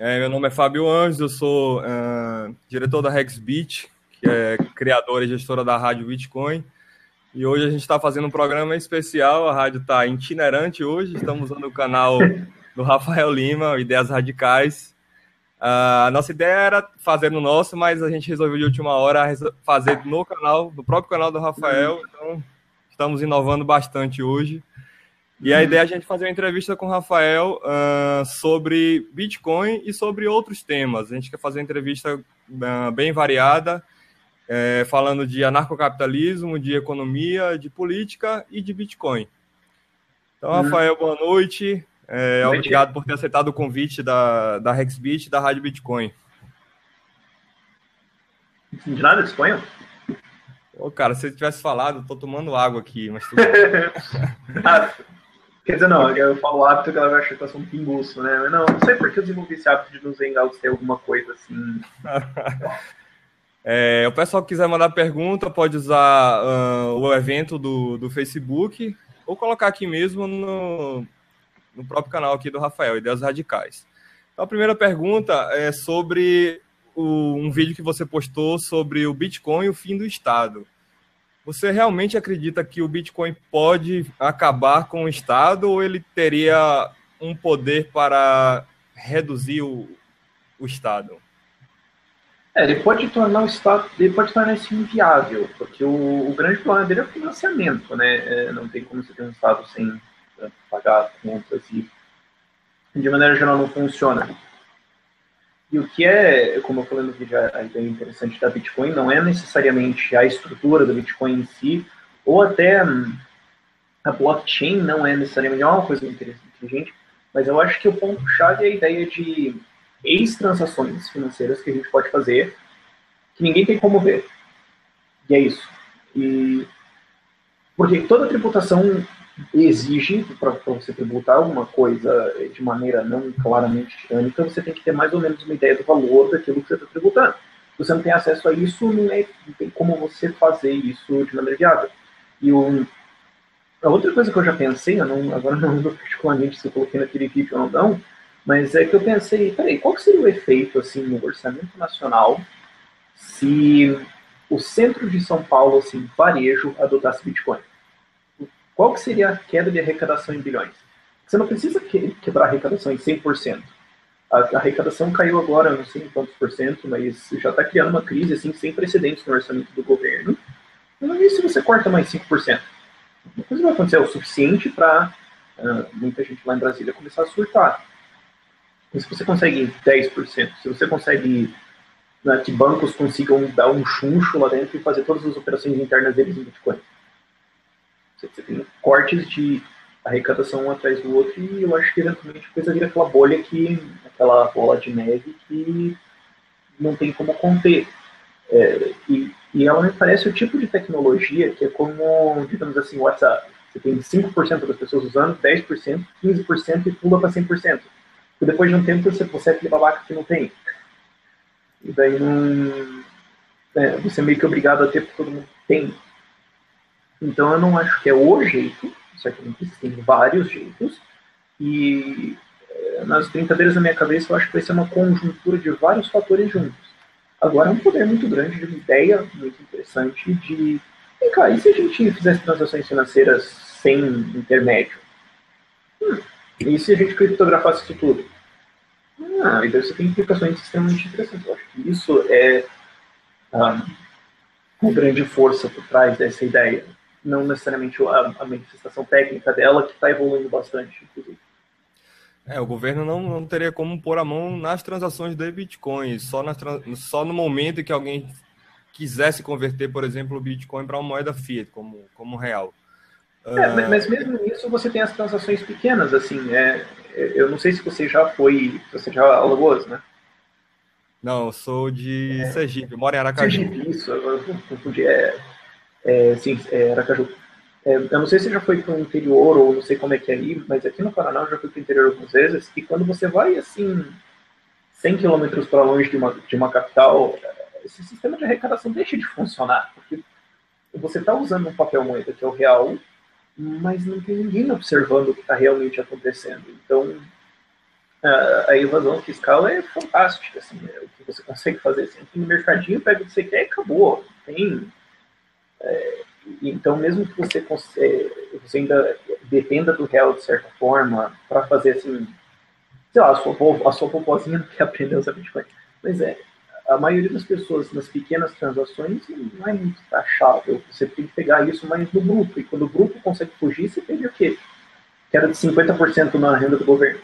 Meu nome é Fábio Anjos, eu sou diretor da Rexbit, que é criadora e gestora da Rádio Bitcoin. E hoje a gente está fazendo um programa especial, a rádio está itinerante hoje, estamos usando o canal do Rafael Lima, Ideias Radicais. A nossa ideia era fazer no nosso, mas a gente resolveu de última hora fazer no canal, no próprio canal do Rafael, então estamos inovando bastante hoje. E a ideia é a gente fazer uma entrevista com o Rafael sobre Bitcoin e sobre outros temas. A gente quer fazer uma entrevista bem variada, falando de anarcocapitalismo, de economia, de política e de Bitcoin. Então, Rafael, boa noite. Obrigado por ter aceitado o convite da Rexbit e da Rádio Bitcoin. De nada, disponham. Cara, se você tivesse falado, eu tô tomando água aqui, mas tudo Quer dizer, não, eu falo hábito que ela vai achar que eu sou um pinguço, né? Mas não sei por que eu desenvolvi esse hábito de nos hangouts ter alguma coisa assim. O pessoal que quiser mandar pergunta pode usar o evento do Facebook ou colocar aqui mesmo no próprio canal aqui do Rafael, Ideias Radicais. Então, a primeira pergunta é sobre um vídeo que você postou sobre o Bitcoin e o fim do Estado. Você realmente acredita que o Bitcoin pode acabar com o Estado ou ele teria um poder para reduzir o Estado? Ele pode tornar o Estado, ele pode tornar isso inviável, porque o grande problema dele é o financiamento, né? Não tem como você ter um Estado sem pagar contas e de maneira geral não funciona. E o que é, como eu falei no vídeo, a ideia interessante da Bitcoin não é necessariamente a estrutura do Bitcoin em si, ou até a blockchain não é necessariamente uma coisa inteligente, mas eu acho que o ponto-chave é a ideia de ex-transações financeiras que a gente pode fazer que ninguém tem como ver. E é isso. E porque toda tributação exige, para você tributar alguma coisa de maneira não claramente tirânica, você tem que ter mais ou menos uma ideia do valor daquilo que você está tributando. Se você não tem acesso a isso, não tem como você fazer isso de maneira viável. E a outra coisa que eu já pensei, agora não lembro particularmente se eu coloquei naquele vídeo ou não, mas é que eu pensei, peraí, qual que seria o efeito assim, no orçamento nacional se o centro de São Paulo, assim, varejo, adotasse Bitcoin? Qual que seria a queda de arrecadação em bilhões? Você não precisa quebrar a arrecadação em 100%. A arrecadação caiu agora, não sei em quantos por cento, mas já está criando uma crise assim, sem precedentes no orçamento do governo. E se você corta mais 5%? Uma coisa vai acontecer o suficiente para muita gente lá em Brasília começar a surtar. E se você consegue 10%, se você consegue que bancos consigam dar um chuncho lá dentro e fazer todas as operações internas deles em Bitcoin. Você tem cortes de arrecadação um atrás do outro e eu acho que eventualmente a coisa vira aquela bolha aquela bola de neve que não tem como conter. E ela me parece o tipo de tecnologia que é como, digamos assim, o WhatsApp. Você tem 5% das pessoas usando, 10%, 15% e pula para 100%. E depois de um tempo você é aquele babaca que não tem. E daí você é meio que obrigado a ter porque todo mundo tem. Então eu não acho que é o jeito, só que existem vários jeitos, e nas brincadeiras da minha cabeça eu acho que vai ser uma conjuntura de vários fatores juntos. Agora é um poder muito grande, de uma ideia muito interessante de, vem cá, e se a gente fizesse transações financeiras sem intermédio? E se a gente criptografasse isso tudo? E daí você tem implicações extremamente interessantes. Eu acho que isso é uma grande força por trás dessa ideia, não necessariamente a manifestação técnica dela, que está evoluindo bastante, inclusive. O governo não teria como pôr a mão nas transações de Bitcoin, só no momento em que alguém quisesse converter, por exemplo, o Bitcoin para uma moeda fiat, como real. Mas mesmo nisso você tem as transações pequenas, assim, eu não sei se você já Alagoas, né? Não, eu sou de Sergipe, moro em Aracaju. Sergipe, isso, agora eu confundi, sim, Aracaju. Eu não sei se já foi para o interior ou não sei como é que é aí, mas aqui no Paraná eu já fui para o interior algumas vezes, e quando você vai, assim, 100 quilômetros para longe de uma capital, esse sistema de arrecadação deixa de funcionar, porque você está usando um papel moeda que é o real, mas não tem ninguém observando o que está realmente acontecendo. Então, a evasão fiscal é fantástica, assim, o que você consegue fazer. Assim, no mercadinho, pega o que você quer e acabou. Tem, então, mesmo que você ainda dependa do real de certa forma para fazer, assim, sei lá, a sua popozinha não quer aprender a usar Bitcoin. Mas a maioria das pessoas nas pequenas transações não é muito taxável. Você tem que pegar isso mais no grupo. E quando o grupo consegue fugir, você perde o quê? Queda de 50% na renda do governo.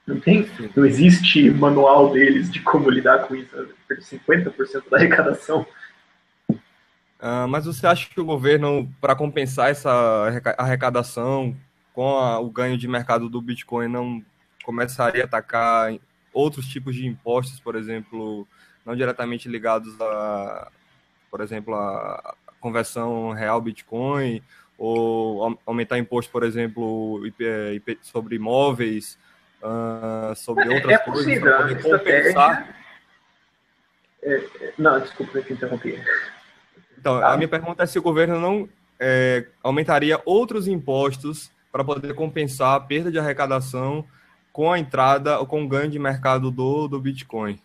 Não tem, não existe manual deles de como lidar com isso. Perder 50% da arrecadação. Mas você acha que o governo, para compensar essa arrecadação com o ganho de mercado do Bitcoin, não começaria a atacar outros tipos de impostos, por exemplo, não diretamente ligados a, por exemplo, a conversão real Bitcoin, ou aumentar imposto, por exemplo, sobre imóveis, sobre outras coisas, para Possível, a poder compensar? Não, desculpa, eu te interrompi. Então, a minha pergunta é se o governo não aumentaria outros impostos para poder compensar a perda de arrecadação com a entrada ou com o ganho de mercado do Bitcoin.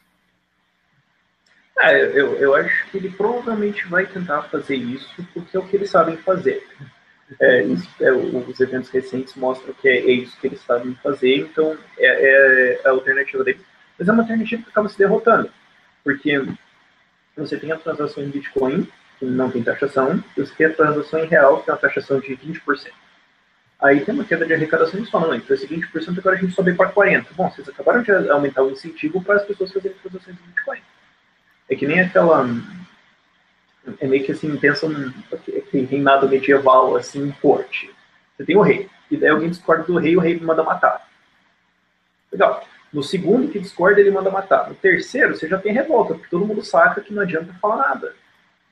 Eu acho que ele provavelmente vai tentar fazer isso porque é o que eles sabem fazer. Os eventos recentes mostram que é isso que eles sabem fazer, então é a alternativa deles. Mas é uma alternativa que acaba se derrotando, porque você tem a transação em Bitcoin, que não tem taxação, e você tem a transação em real, que tem uma taxação de 20%. Aí tem uma queda de arrecadação e eles falam, não, então esse 20% agora a gente sobe para 40%. Bom, vocês acabaram de aumentar o incentivo para as pessoas fazerem transações em Bitcoin. É que nem aquela... É meio que assim, pensa num reinado medieval, assim, em corte. Você tem o rei, e daí alguém discorda do rei e o rei manda matar. Legal. No segundo que discorda, ele manda matar. No terceiro, você já tem revolta, porque todo mundo saca que não adianta falar nada.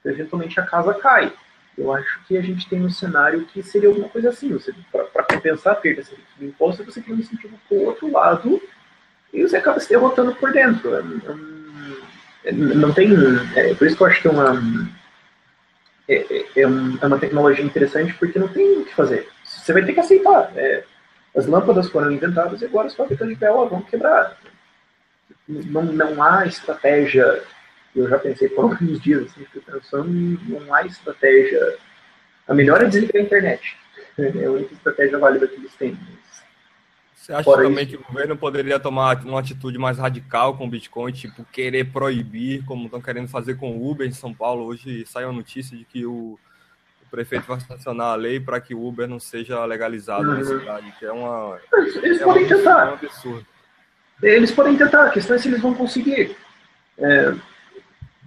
Eventualmente a casa cai. Eu acho que a gente tem um cenário que seria alguma coisa assim. Para compensar a perda de imposto, você tem um incentivo para o outro lado e você acaba se derrotando por dentro. Não tem. Por isso que eu acho que é uma tecnologia interessante, porque não tem o que fazer. Você vai ter que aceitar. As lâmpadas foram inventadas e agora as fábricas de vela vão quebrar. Não há estratégia. Eu já pensei por alguns dias, assim, pensando, não há estratégia. A melhor é desligar a internet. É a única estratégia válida que eles têm. Você acha também que o governo poderia tomar uma atitude mais radical com o Bitcoin, tipo querer proibir, como estão querendo fazer com o Uber em São Paulo? Hoje saiu a notícia de que o prefeito vai sancionar a lei para que o Uber não seja legalizado na cidade, que é eles podem tentar. Um absurdo. Eles podem tentar, a questão é se eles vão conseguir.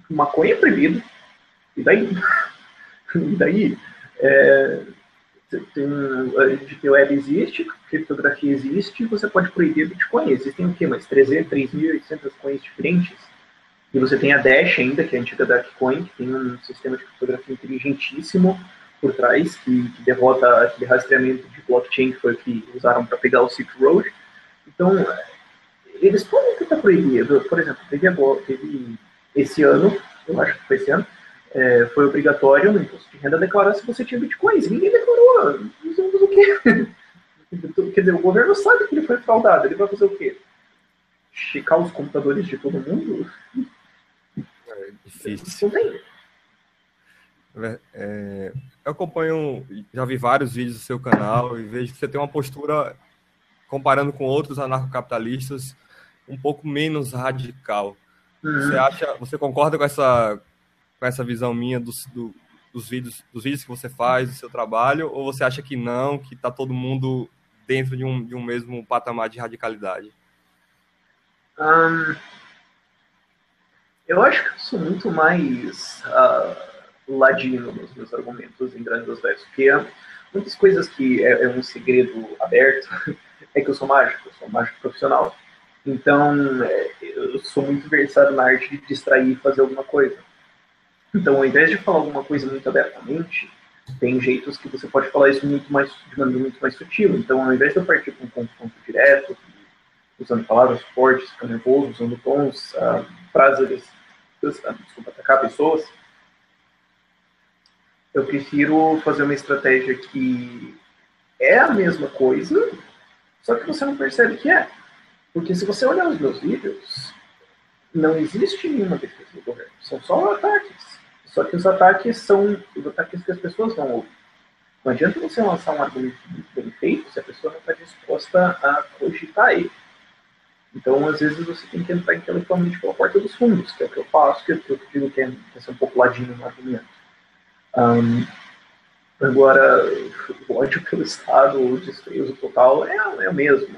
Maconha é proibido. E daí? E daí? A gente web existe, criptografia existe, você pode proibir Bitcoin. Existem o quê? Mais 3.800 coins diferentes. E você tem a Dash ainda, que é a antiga Darkcoin, que tem um sistema de criptografia inteligentíssimo por trás, que derrota aquele rastreamento de blockchain que foi o que usaram para pegar o Silk Road. Então, eles podem tentar proibir. Por exemplo, teve esse ano, eu acho que foi esse ano, foi obrigatório no imposto de renda declarar se você tinha bitcoins. Ninguém declarou. Usamos o quê? Quer dizer, o governo sabe que ele foi fraudado. Ele vai fazer o quê? Checar os computadores de todo mundo? É difícil. Não tem. Eu acompanho, já vi vários vídeos do seu canal e vejo que você tem uma postura, comparando com outros anarcocapitalistas, um pouco menos radical. Você concorda com essa visão minha dos vídeos que você faz, do seu trabalho, ou você acha que não, que está todo mundo dentro de um mesmo patamar de radicalidade? Eu acho que eu sou muito mais ladino nos meus argumentos em grandes aspectos, porque muitas coisas que é um segredo aberto é que eu sou mágico profissional. Então, eu sou muito versado na arte de distrair e fazer alguma coisa. Então, ao invés de falar alguma coisa muito abertamente, tem jeitos que você pode falar isso de maneira muito mais sutil. Então, ao invés de eu partir para um confronto direto, usando palavras fortes, ficando nervoso, usando tons, frases, atacar pessoas, eu prefiro fazer uma estratégia que é a mesma coisa, só que você não percebe que é. Porque se você olhar os meus vídeos, não existe nenhuma defesa do governo. São só ataques. Só que os ataques são os ataques que as pessoas vão ouvir. Não adianta você lançar um argumento muito bem feito se a pessoa não está disposta a cogitar ele. Então, às vezes, você tem que entrar intelectualmente pela porta dos fundos, que é o que eu faço, que eu digo que é ser um pouco ladinho no argumento. Agora, o ódio pelo Estado, o desprezo total, é o mesmo.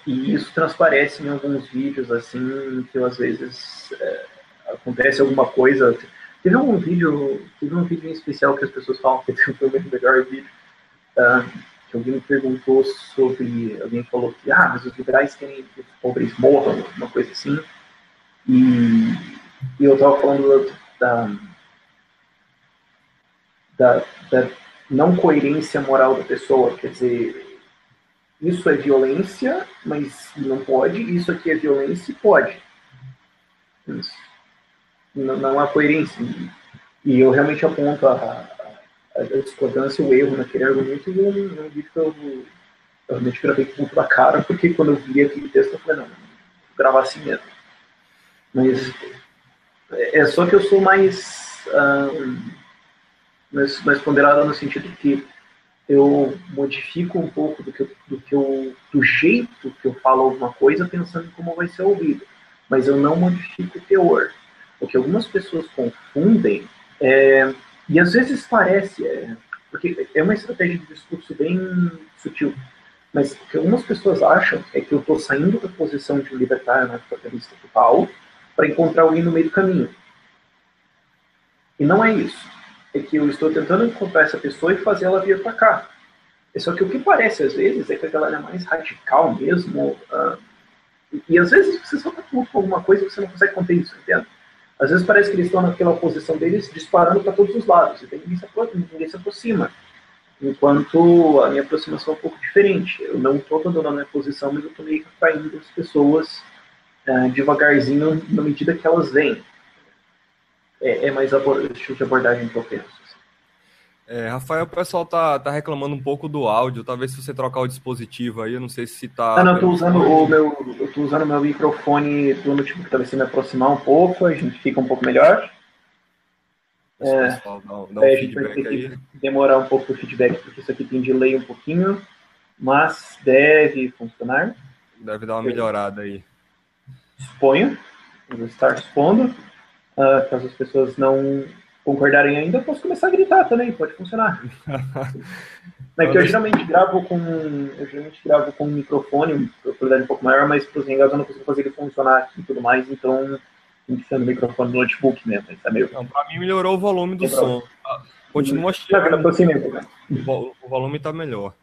E isso transparece em alguns vídeos, assim, que às vezes acontece alguma coisa. Teve um vídeo em especial que as pessoas falam que foi o melhor vídeo, que alguém me perguntou sobre, alguém falou que, mas os liberais querem que os pobres morram, uma coisa assim, e eu estava falando da não coerência moral da pessoa, quer dizer, isso é violência, mas não pode, isso aqui é violência e pode. Isso. Não há coerência. E eu realmente aponto a discordância, o erro naquele argumento, e não vi que eu realmente gravei com muito da cara, porque quando eu vi aquele texto eu falei, não, vou gravar assim mesmo. Mas é só que eu sou mais ponderado no sentido que eu modifico um pouco do jeito que eu falo alguma coisa pensando em como vai ser ouvido, mas eu não modifico o teor. O que algumas pessoas confundem e às vezes parece, porque é uma estratégia de discurso bem sutil, mas o que algumas pessoas acham é que eu estou saindo da posição de um libertário anarcocapitalista total para encontrar alguém no meio do caminho. E não é isso. É que eu estou tentando encontrar essa pessoa e fazer ela vir para cá. Só que o que parece às vezes é que a galera é mais radical mesmo, e às vezes você só está com alguma coisa e você não consegue conter isso, entende? Às vezes parece que eles estão naquela posição deles disparando para todos os lados, e ninguém se aproxima. Enquanto a minha aproximação é um pouco diferente. Eu não estou abandonando a minha posição, mas eu estou meio que atraindo as pessoas devagarzinho na medida que elas vêm. É mais o estilo de abordagem que eu penso. Rafael, o pessoal tá reclamando um pouco do áudio. Talvez se você trocar o dispositivo aí, eu não sei se tá... Não, eu tô usando o meu microfone do notebook, talvez se me aproximar um pouco, a gente fica um pouco melhor. Pessoal, dá um a gente vai feedback ter aí. que demorar um pouco o feedback, porque isso aqui tem delay um pouquinho, mas deve funcionar. Deve dar uma melhorada aí. Exponho, vou estar expondo. Caso as pessoas não concordarem ainda, eu posso começar a gritar também, pode funcionar. É que eu geralmente gravo com um microfone, qualidade um pouco maior, mas por exemplo, eu não consigo fazer ele funcionar aqui e tudo mais, então tem que ser no microfone do notebook mesmo. Tá meio... Não, pra mim melhorou o volume do som. Continua chegando. O volume tá melhor.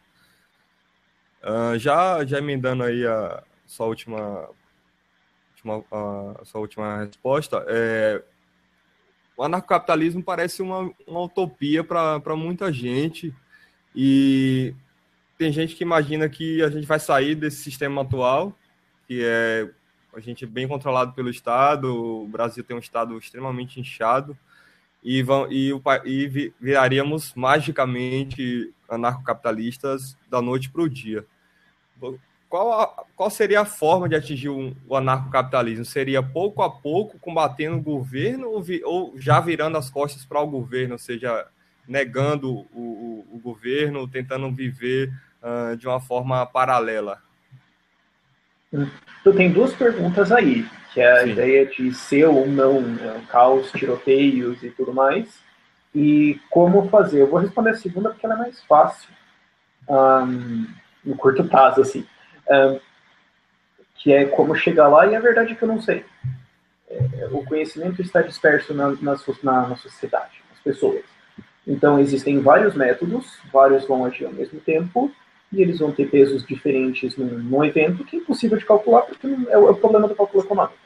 Já emendando aí a sua última resposta, o anarcocapitalismo parece uma utopia para muita gente, e tem gente que imagina que a gente vai sair desse sistema atual, que a gente é bem controlado pelo Estado, o Brasil tem um Estado extremamente inchado, e viraríamos magicamente anarcocapitalistas da noite para o dia. Qual seria a forma de atingir o anarcocapitalismo? Seria pouco a pouco combatendo o governo ou já virando as costas para o governo, ou seja, negando o governo, tentando viver de uma forma paralela? Tu tem duas perguntas aí, que é a Sim. Ideia de ser ou não caos, tiroteios e tudo mais, e como fazer. Eu vou responder a segunda porque ela é mais fácil, no curto prazo, assim. Que é como chegar lá, e a verdade é que eu não sei. O conhecimento está disperso na sociedade, nas pessoas. Então, existem vários métodos, vários vão agir ao mesmo tempo, e eles vão ter pesos diferentes num evento que é impossível de calcular, porque é o problema do cálculo econômico.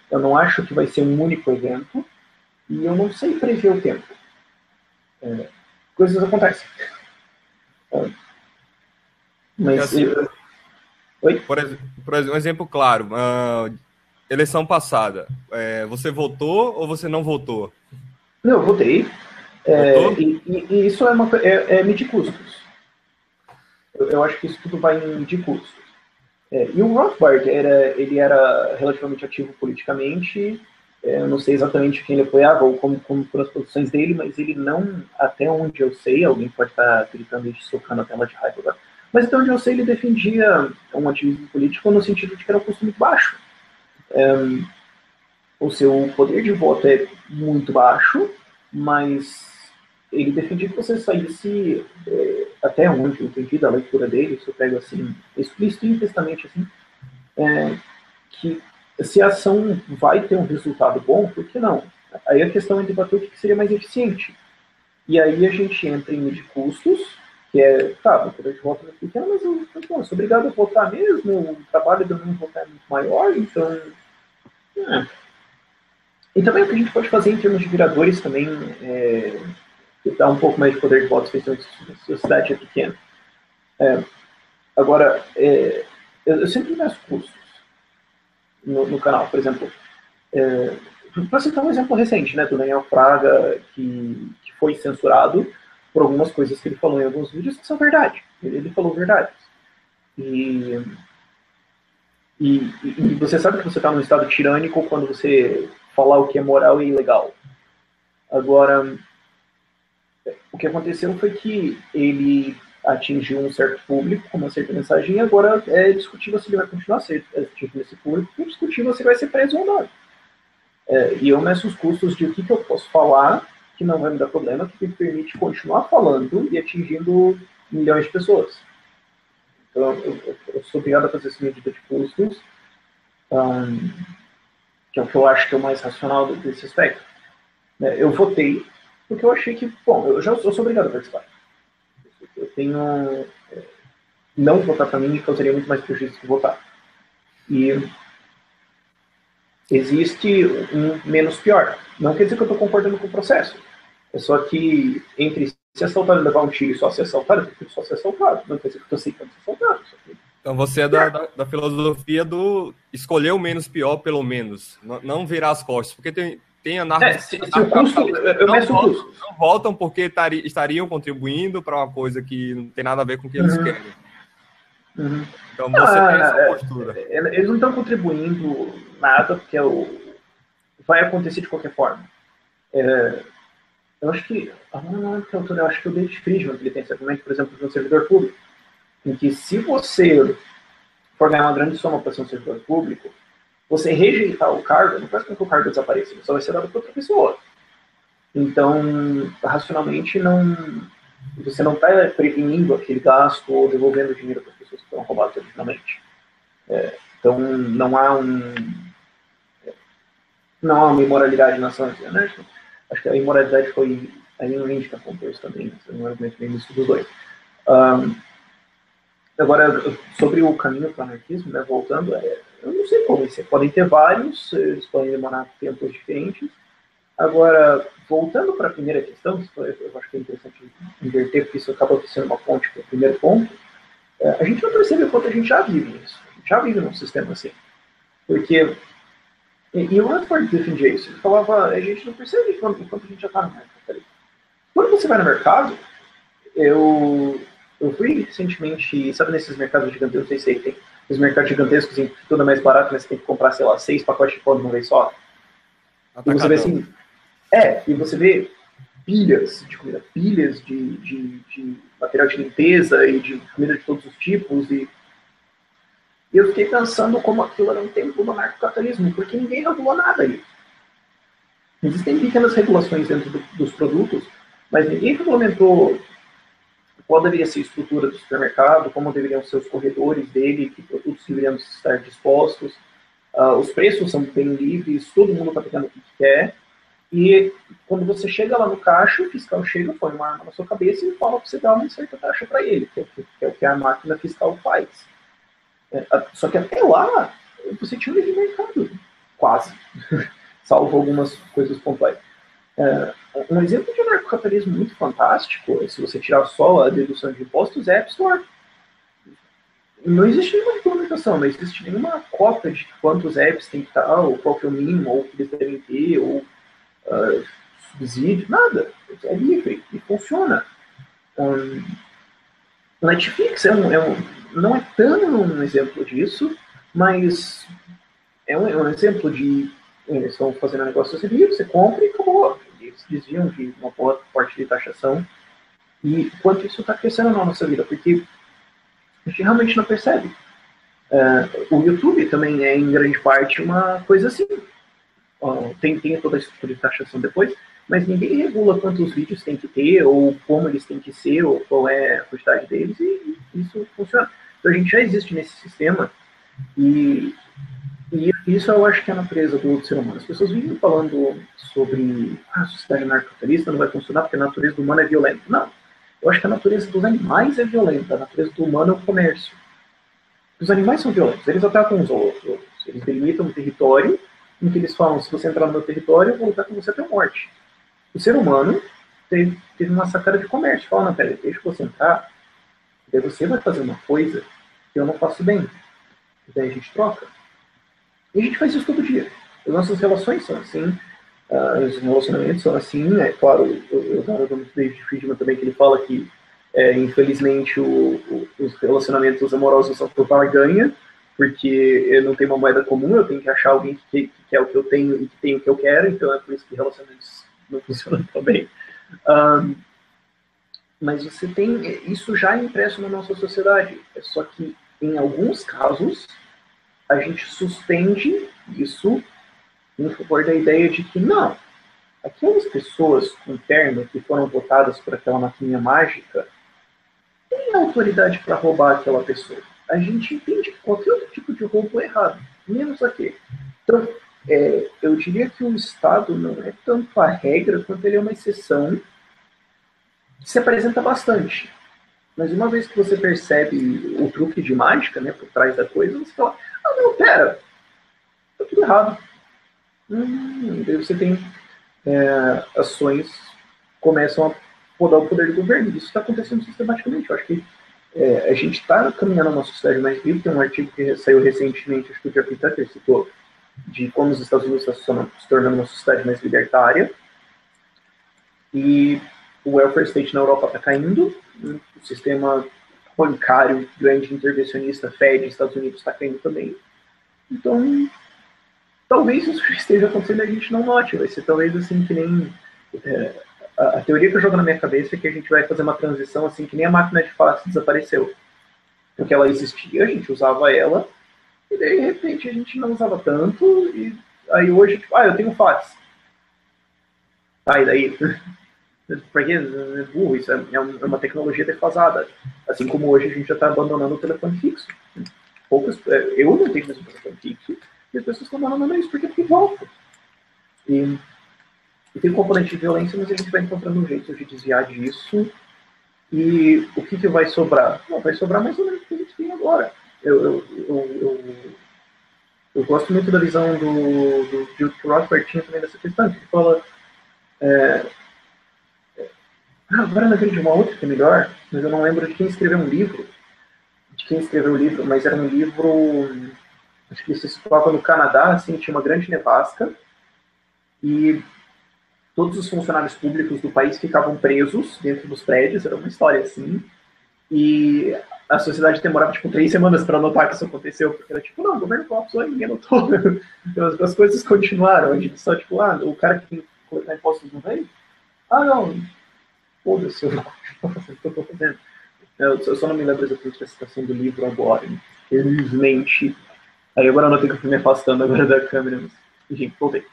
Eu não acho que vai ser um único evento, e eu não sei prever o tempo. Coisas acontecem. Mas... Assim, Oi? Por exemplo, um exemplo claro, eleição passada, você votou ou você não votou? Não, eu votei. Votou? E isso é medir custos. Eu acho que isso tudo vai de custos. E o Rothbard, ele era relativamente ativo politicamente. Eu não sei exatamente quem ele apoiava ou como foram as posições dele, mas ele não, até onde eu sei, alguém pode estar gritando e socando a tela de raiva agora, mas até onde eu sei, ele defendia um ativismo político no sentido de que era um custo muito baixo. O seu poder de voto é muito baixo, mas ele defendia que você saísse, até onde eu entendi da leitura dele, se eu pego assim, explicitamente assim, que se a ação vai ter um resultado bom, por que não? Aí a questão é debater o que seria mais eficiente. E aí a gente entra em de custos, que é, tá, o poder de voto é pequeno, mas eu sou obrigado a votar mesmo, o trabalho do meu votar é muito maior, então... E também o que a gente pode fazer em termos de viradores também dar um pouco mais de poder de voto, especialmente se a cidade é pequena. Agora, eu sempre meço custos no canal. Por exemplo, para citar um exemplo recente, né, do Daniel Fraga, que foi censurado por algumas coisas que ele falou em alguns vídeos que são verdade. Ele falou verdades. E você sabe que você está num estado tirânico quando você falar o que é moral e ilegal. Agora, o que aconteceu foi que ele atingiu um certo público com uma certa mensagem e agora é discutível se ele vai continuar atingindo esse público e discutível se ele vai ser preso ou não. E eu meço os custos de o que eu posso falar que não vai me dar problema, que me permite continuar falando e atingindo milhões de pessoas. Então, eu sou obrigado a fazer essa medida de custos, que é o que eu acho que é o mais racional desse aspecto. Eu votei porque eu achei que, bom, eu sou obrigado a participar. Eu tenho... Não votar para mim causaria muito mais prejuízo que votar. E existe um menos pior. Não quer dizer que eu estou concordando com o processo. É só que entre se assaltar e levar um tiro e só ser assaltado, eu prefiro só ser assaltado. Não quer dizer que eu estou aceitando ser assaltado. Então você é da filosofia do escolher o menos pior, pelo menos. Não virar as costas. Porque tem se o custo, eu meço o custo. Não votam porque estariam contribuindo para uma coisa que não tem nada a ver com o que eles querem. Então você tem essa postura. Eles não estão contribuindo nada, porque vai acontecer de qualquer forma. Eu acho que eu acho que o David Friedman ele tem esse argumento, por exemplo, de um servidor público, em que se você for ganhar uma grande soma para ser um servidor público, você rejeitar o cargo não faz com que o cargo desapareça, ele só vai ser dado para outra pessoa. Então, racionalmente, você não está prevenindo aquele gasto ou devolvendo dinheiro para as pessoas que foram roubadas originalmente. Então, não há uma imoralidade na ação, né? Acho que a imoralidade foi a Lynch que apontou isso também, um argumento bem misto dos dois. Agora, sobre o caminho para o anarquismo, né, voltando, eu não sei qual vai ser. Podem ter vários, eles podem demorar tempos diferentes. Agora, voltando para a primeira questão, eu acho que é interessante inverter, porque isso acaba sendo uma ponte para o primeiro ponto. A gente não percebe o quanto a gente já vive isso. A gente já vive num sistema assim. Porque, e o Rothbard defendia isso, ele falava, a gente não percebe enquanto a gente já está no mercado. Quando você vai no mercado, eu fui recentemente, sabe nesses mercados gigantescos, não sei se tem os mercados gigantescos em que tudo é mais barato, mas você tem que comprar, sei lá, 6 pacotes de pão de uma vez só. E você vê assim, e você vê pilhas de comida, pilhas de material de limpeza e de comida de todos os tipos. E eu fiquei pensando como aquilo era um tempo do anarcocapitalismo, porque ninguém regulou nada ali. Existem pequenas regulações dentro dos produtos, mas ninguém regulamentou qual deveria ser a estrutura do supermercado, como deveriam ser os corredores dele, que produtos deveriam estar dispostos. Os preços são bem livres, todo mundo está pegando o que quer. E quando você chega lá no caixa, o fiscal chega, põe uma arma na sua cabeça e fala para você dar uma certa taxa para ele, que é o que a máquina fiscal faz. Só que até lá, você tinha um livre mercado, quase, salvo algumas coisas pontuais. Um exemplo de anarcocapitalismo muito fantástico, se você tirar só a dedução de impostos, é a App Store. Não existe nenhuma regulamentação, não existe nenhuma cota de quantos apps tem que estar, ou qual que é o mínimo, ou o que eles devem ter, ou subsídio, nada. É livre e funciona. O Netflix não é tão um exemplo disso, mas é um exemplo de eles estão fazendo um negócio assim, você compra e acabou. Eles desviam de uma boa parte de taxação. E quanto isso está crescendo na nossa vida, porque a gente realmente não percebe. O YouTube também é, em grande parte, uma coisa assim. Tem toda a estrutura de taxação depois, mas ninguém regula quantos vídeos tem que ter, ou como eles têm que ser, ou qual é a quantidade deles, e isso funciona. Então a gente já existe nesse sistema, e isso eu acho que é a natureza do ser humano. As pessoas vivem falando sobre a sociedade anarcocapitalista não vai funcionar porque a natureza do humano é violenta. Não. Eu acho que a natureza dos animais é violenta, a natureza do humano é o comércio. Os animais são violentos, eles atacam uns outros. Eles delimitam um território em que eles falam, se você entrar no meu território, eu vou lutar com você até a morte. O ser humano teve uma sacada de comércio. Fala, não, peraí, deixa você entrar, daí você vai fazer uma coisa que eu não faço bem. E daí a gente troca. E a gente faz isso todo dia. As nossas relações são assim, os relacionamentos são assim. É claro, eu dou do David Friedman também, que ele fala que, infelizmente, os relacionamentos amorosos são por barganha, porque eu não tenho uma moeda comum, eu tenho que achar alguém que quer o que eu tenho e que tem o que eu quero, então é por isso que relacionamentos não funcionam tão bem. Mas você tem isso já impresso na nossa sociedade, só que em alguns casos a gente suspende isso em favor da ideia de que não, aquelas pessoas com terno que foram votadas por aquela maquininha mágica têm autoridade para roubar aquela pessoa. A gente entende que qualquer outro tipo de roubo é errado, menos aquele. Então, eu diria que o Estado não é tanto a regra quanto ele é uma exceção que se apresenta bastante. Mas uma vez que você percebe o truque de mágica, né, por trás da coisa, você fala, não, pera, tá tudo errado. Daí você tem ações que começam a podar o poder do governo. Isso está acontecendo sistematicamente. Eu acho que a gente está caminhando a uma sociedade mais livre. Tem um artigo que saiu recentemente, acho que o Jeffrey Tucker citou, de como os Estados Unidos estão se tornando uma sociedade mais libertária. E o welfare state na Europa está caindo, o sistema bancário grande intervencionista, Fed, Estados Unidos, está caindo também. Então, talvez isso esteja acontecendo e a gente não note. Vai ser talvez assim que nem... a teoria que eu jogo na minha cabeça é que a gente vai fazer uma transição assim que nem a máquina de fax desapareceu. Porque ela existia, a gente usava ela, e de repente a gente não usava tanto, e aí hoje, tipo, eu tenho fax. E daí... Porque é burro, isso é uma tecnologia defasada. Assim como hoje a gente já está abandonando o telefone fixo. Eu não tenho mais um telefone fixo, e as pessoas estão abandonando isso porque tem volta. E tem um componente de violência, mas a gente vai encontrando um jeito de desviar disso. E o que vai sobrar? Vai sobrar mais ou menos o que a gente tem agora. Eu gosto muito da visão do Rothbard tinha também dessa questão, que ele fala... agora eu lembrei de uma outra que é melhor, mas eu não lembro de quem escreveu um livro. Mas era um livro, acho que se situava no Canadá, assim, tinha uma grande nevasca, e todos os funcionários públicos do país ficavam presos dentro dos prédios, era uma história assim, e a sociedade demorava, 3 semanas para notar que isso aconteceu, porque era não, o governo colapsou e ninguém notou. Então, as coisas continuaram, a gente só, o cara que tem que coletar impostos não vem? Não, foda-se, eu não continuo fazendo o que eu estou fazendo. Eu só não me lembro exatamente da citação do livro agora, infelizmente. Aí agora eu não tenho que me afastando agora da câmera, mas, enfim, voltei.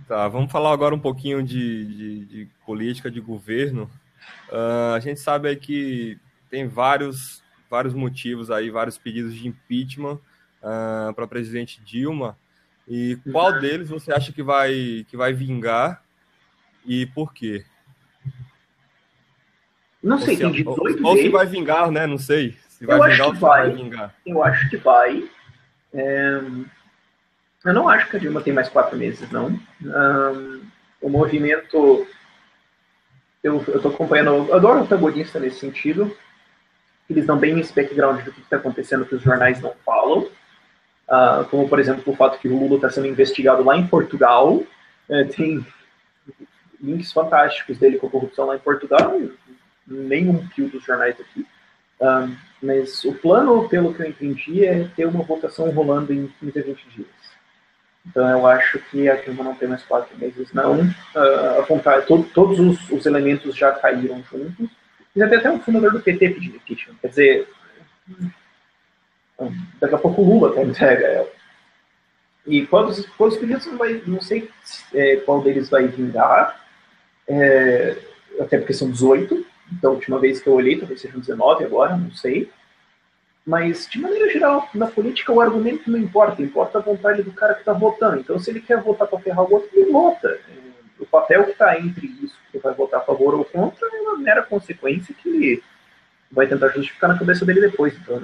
Tá, vamos falar agora um pouquinho de política, de governo. A gente sabe aí que tem vários motivos aí, vários pedidos de impeachment para a presidente Dilma. E qual deles você acha que vai vingar e por quê? Não sei, tem 18 vezes. Ou se vai vingar, né? Não sei. Se vai vingar ou se vai vingar. Eu acho que vai. Eu não acho que a Dilma tem mais 4 meses, não. O movimento... Eu estou acompanhando... Eu adoro o antagonista nesse sentido. Eles dão bem esse background do que está acontecendo que os jornais não falam. Como, por exemplo, o fato que o Lula está sendo investigado lá em Portugal. Tem links fantásticos dele com a corrupção lá em Portugal. nenhum fio dos jornais aqui. Mas o plano, pelo que eu entendi, é ter uma votação rolando em 15 a 20 dias. Então eu acho que a Dilma não tem mais 4 meses, não. A vontade, todos os elementos já caíram juntos. E até um fundador do PT pedindo impeachment. Quer dizer, daqui a pouco o Lula até entrega ela. E qual dos pedidos não sei qual deles vai vingar, até porque são 18, então a última vez que eu olhei, talvez sejam 19 agora, não sei. Mas, de maneira geral, na política o argumento não importa, importa a vontade do cara que está votando. Então, se ele quer votar para ferrar o outro, ele vota. O papel que está entre isso, que ele vai votar a favor ou contra, é uma mera consequência que ele vai tentar justificar na cabeça dele depois. Então,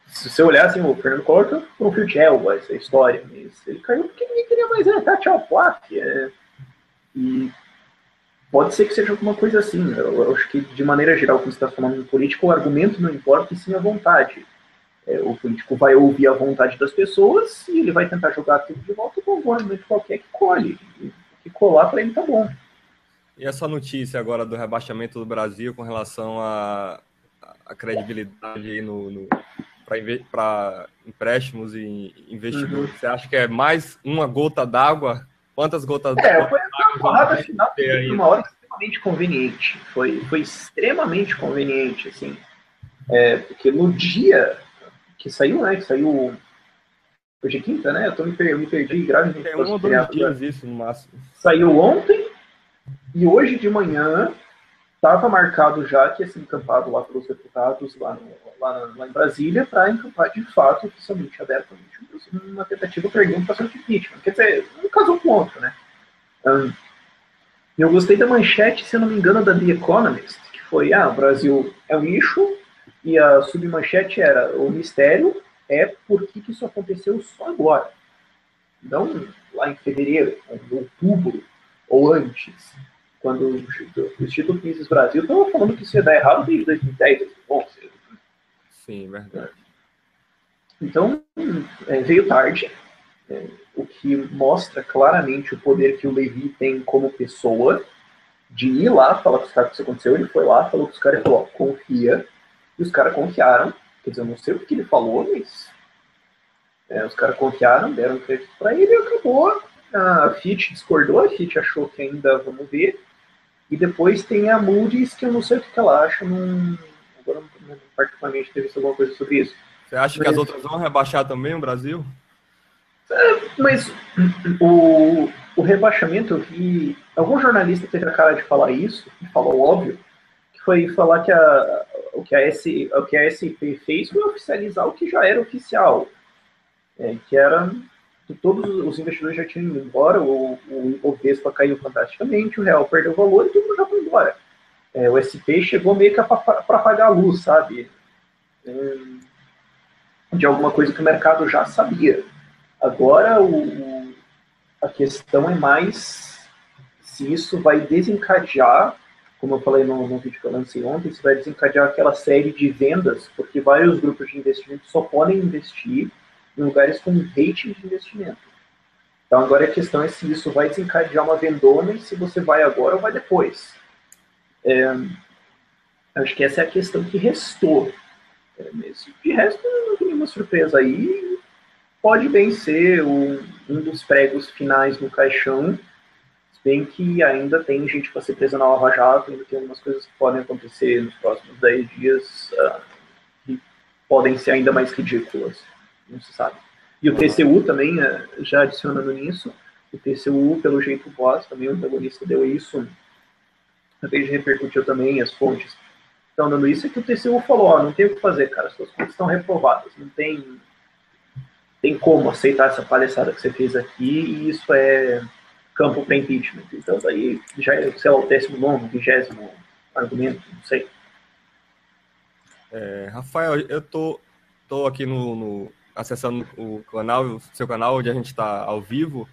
se você olhar assim, o Fernando Collor foi um fio de elba essa história, mas ele caiu porque ninguém queria mais tá, tchau, plaque. E pode ser que seja alguma coisa assim. Eu acho que, de maneira geral, quando você está falando em política, o argumento não importa, e sim a vontade. O político vai ouvir a vontade das pessoas e ele vai tentar jogar tudo de volta com algum argumento qualquer que colhe. E que colar para ele tá bom. E essa notícia agora do rebaixamento do Brasil com relação à credibilidade aí para empréstimos e investidores, Você acha que é mais uma gota d'água? Quantas gotas d'água? Foi uma porrada final de uma hora extremamente conveniente. Foi extremamente conveniente, assim. Porque no dia que saiu, né? Que saiu. Hoje é quinta, né? Eu me perdi, grave. Tem 1 ou 2 dias isso, no máximo. Saiu ontem e hoje de manhã estava marcado já que ia ser encampado lá pelos deputados lá em Brasília para encampar de fato, oficialmente, abertamente, uma tentativa para erguer um processo de impeachment. Quer dizer, um casou com o outro, né? Eu gostei da manchete, se eu não me engano, da The Economist, que foi, o Brasil é um lixo, e a submanchete era, o mistério é por que isso aconteceu só agora. Não lá em fevereiro, ou em outubro, ou antes, quando o Instituto Mises Brasil estava falando que isso ia dar errado desde 2010, 2011. Sim, verdade. Então, veio tarde, o que mostra claramente o poder que o Levi tem como pessoa, de ir lá falar com os caras que isso aconteceu. Ele foi lá, falou com os caras e falou, confia. E os caras confiaram. Quer dizer, eu não sei o que ele falou, mas os caras confiaram, deram crédito para ele e acabou. A Fitch discordou, a Fitch achou que ainda vamos ver. E depois tem a Moody's, que eu não sei o que ela acha, agora não particularmente ter visto alguma coisa sobre isso. Você acha que as outras vão rebaixar também o Brasil? Mas o rebaixamento, eu vi. Algum jornalista teve a cara de falar isso, e falou óbvio, que foi falar que o que a SP fez foi oficializar o que já era oficial. Que era que todos os investidores já tinham ido embora, o Ibovespa caiu fantasticamente, o real perdeu valor e todo mundo já foi embora. O SP chegou meio que para apagar a luz, sabe? De alguma coisa que o mercado já sabia. Agora, a questão é mais se isso vai desencadear, como eu falei no vídeo que eu lancei ontem, se vai desencadear aquela série de vendas, porque vários grupos de investimento só podem investir em lugares com rating de investimento. Então, agora a questão é se isso vai desencadear uma vendona e se você vai agora ou vai depois. Acho que essa é a questão que restou. De resto, não tem nenhuma surpresa aí. Pode bem ser um dos pregos finais no caixão, se bem que ainda tem gente para ser presa na Lava Jato, ainda tem algumas coisas que podem acontecer nos próximos 10 dias que podem ser ainda mais ridículas, não se sabe. E o TCU também, já adicionando nisso, o TCU, pelo jeito, o Voz, também o antagonista deu isso, a vez repercutiu também, as fontes estão dando isso, é que o TCU falou, não tem o que fazer, cara, suas contas estão reprovadas, não tem como aceitar essa palhaçada que você fez aqui, e isso é campo para impeachment. Então, daí já é, sei lá, o 19º, 20º argumento, não sei. Rafael, eu tô aqui acessando o seu canal, onde a gente está ao vivo.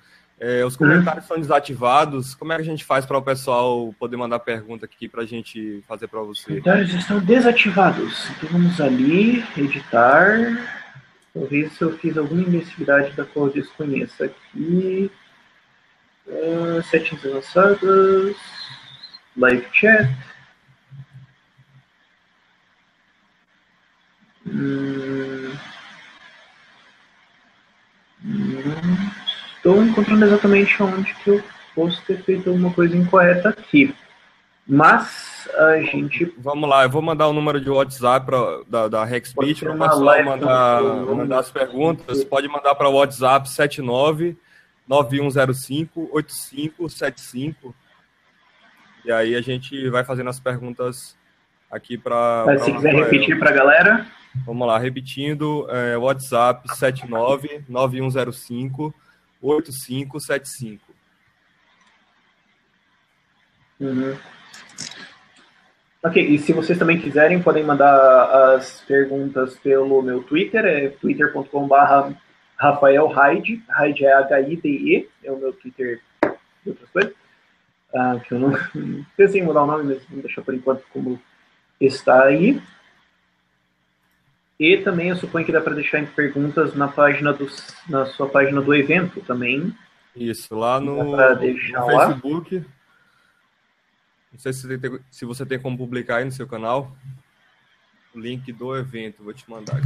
Os comentários são desativados. Como é que a gente faz para o pessoal poder mandar pergunta aqui para a gente fazer para você? Os comentários estão desativados. Então vamos ali, editar. Talvez se eu fiz alguma imbecilidade da qual eu desconheça aqui. Settings avançadas. live chat. Não estou encontrando exatamente onde que eu posso ter feito alguma coisa incorreta aqui. Mas a gente... Vamos lá, eu vou mandar o número de WhatsApp da Hexbit para o pessoal mandar as perguntas. Pode mandar para o WhatsApp 79-9105-8575. E aí a gente vai fazendo as perguntas aqui para... Se quiser repetir para a galera... Vamos lá, repetindo, WhatsApp 79-9105-8575. Ok, e se vocês também quiserem, podem mandar as perguntas pelo meu Twitter, é twitter.com/Rafael Hyde, Hyde é H-I-D-E, é o meu Twitter de outras coisas, que eu não pensei em mudar o nome, mas vou deixar por enquanto como está aí. E também eu suponho que dá para deixar perguntas na sua página do evento também. Isso, lá no Facebook. Não sei se você tem como publicar aí no seu canal o link do evento. Vou te mandar aqui.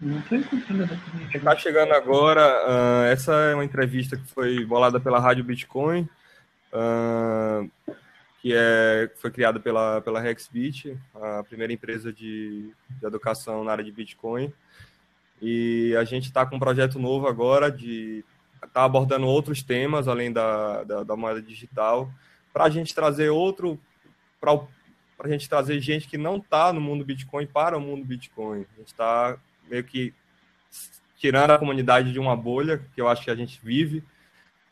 Não estou encontrando exatamente. Quem está chegando agora, essa é uma entrevista que foi bolada pela Rádio Bitcoin, que foi criada pela Hexbit, a primeira empresa de educação na área de Bitcoin. E a gente está com um projeto novo agora de estar abordando outros temas, além da moeda digital, para a gente trazer para a gente trazer gente que não está no mundo Bitcoin para o mundo Bitcoin. A gente está meio que tirando a comunidade de uma bolha, que eu acho que a gente vive,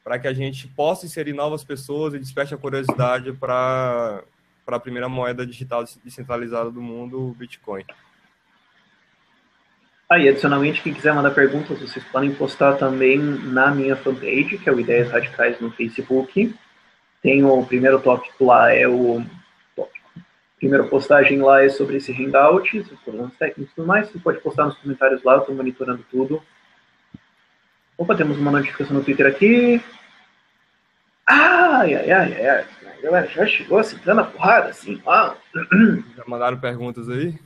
para que a gente possa inserir novas pessoas e desperte a curiosidade para a primeira moeda digital descentralizada do mundo, o Bitcoin. E adicionalmente, quem quiser mandar perguntas, vocês podem postar também na minha fanpage, que é o Ideias Radicais no Facebook. Tem o primeiro tópico lá, a primeira postagem lá é sobre esse hangout, os problemas técnicos e tudo mais. Você pode postar nos comentários lá, eu estou monitorando tudo. Opa, temos uma notificação no Twitter aqui. A galera já chegou assim, dando a porrada, assim. Já mandaram perguntas aí?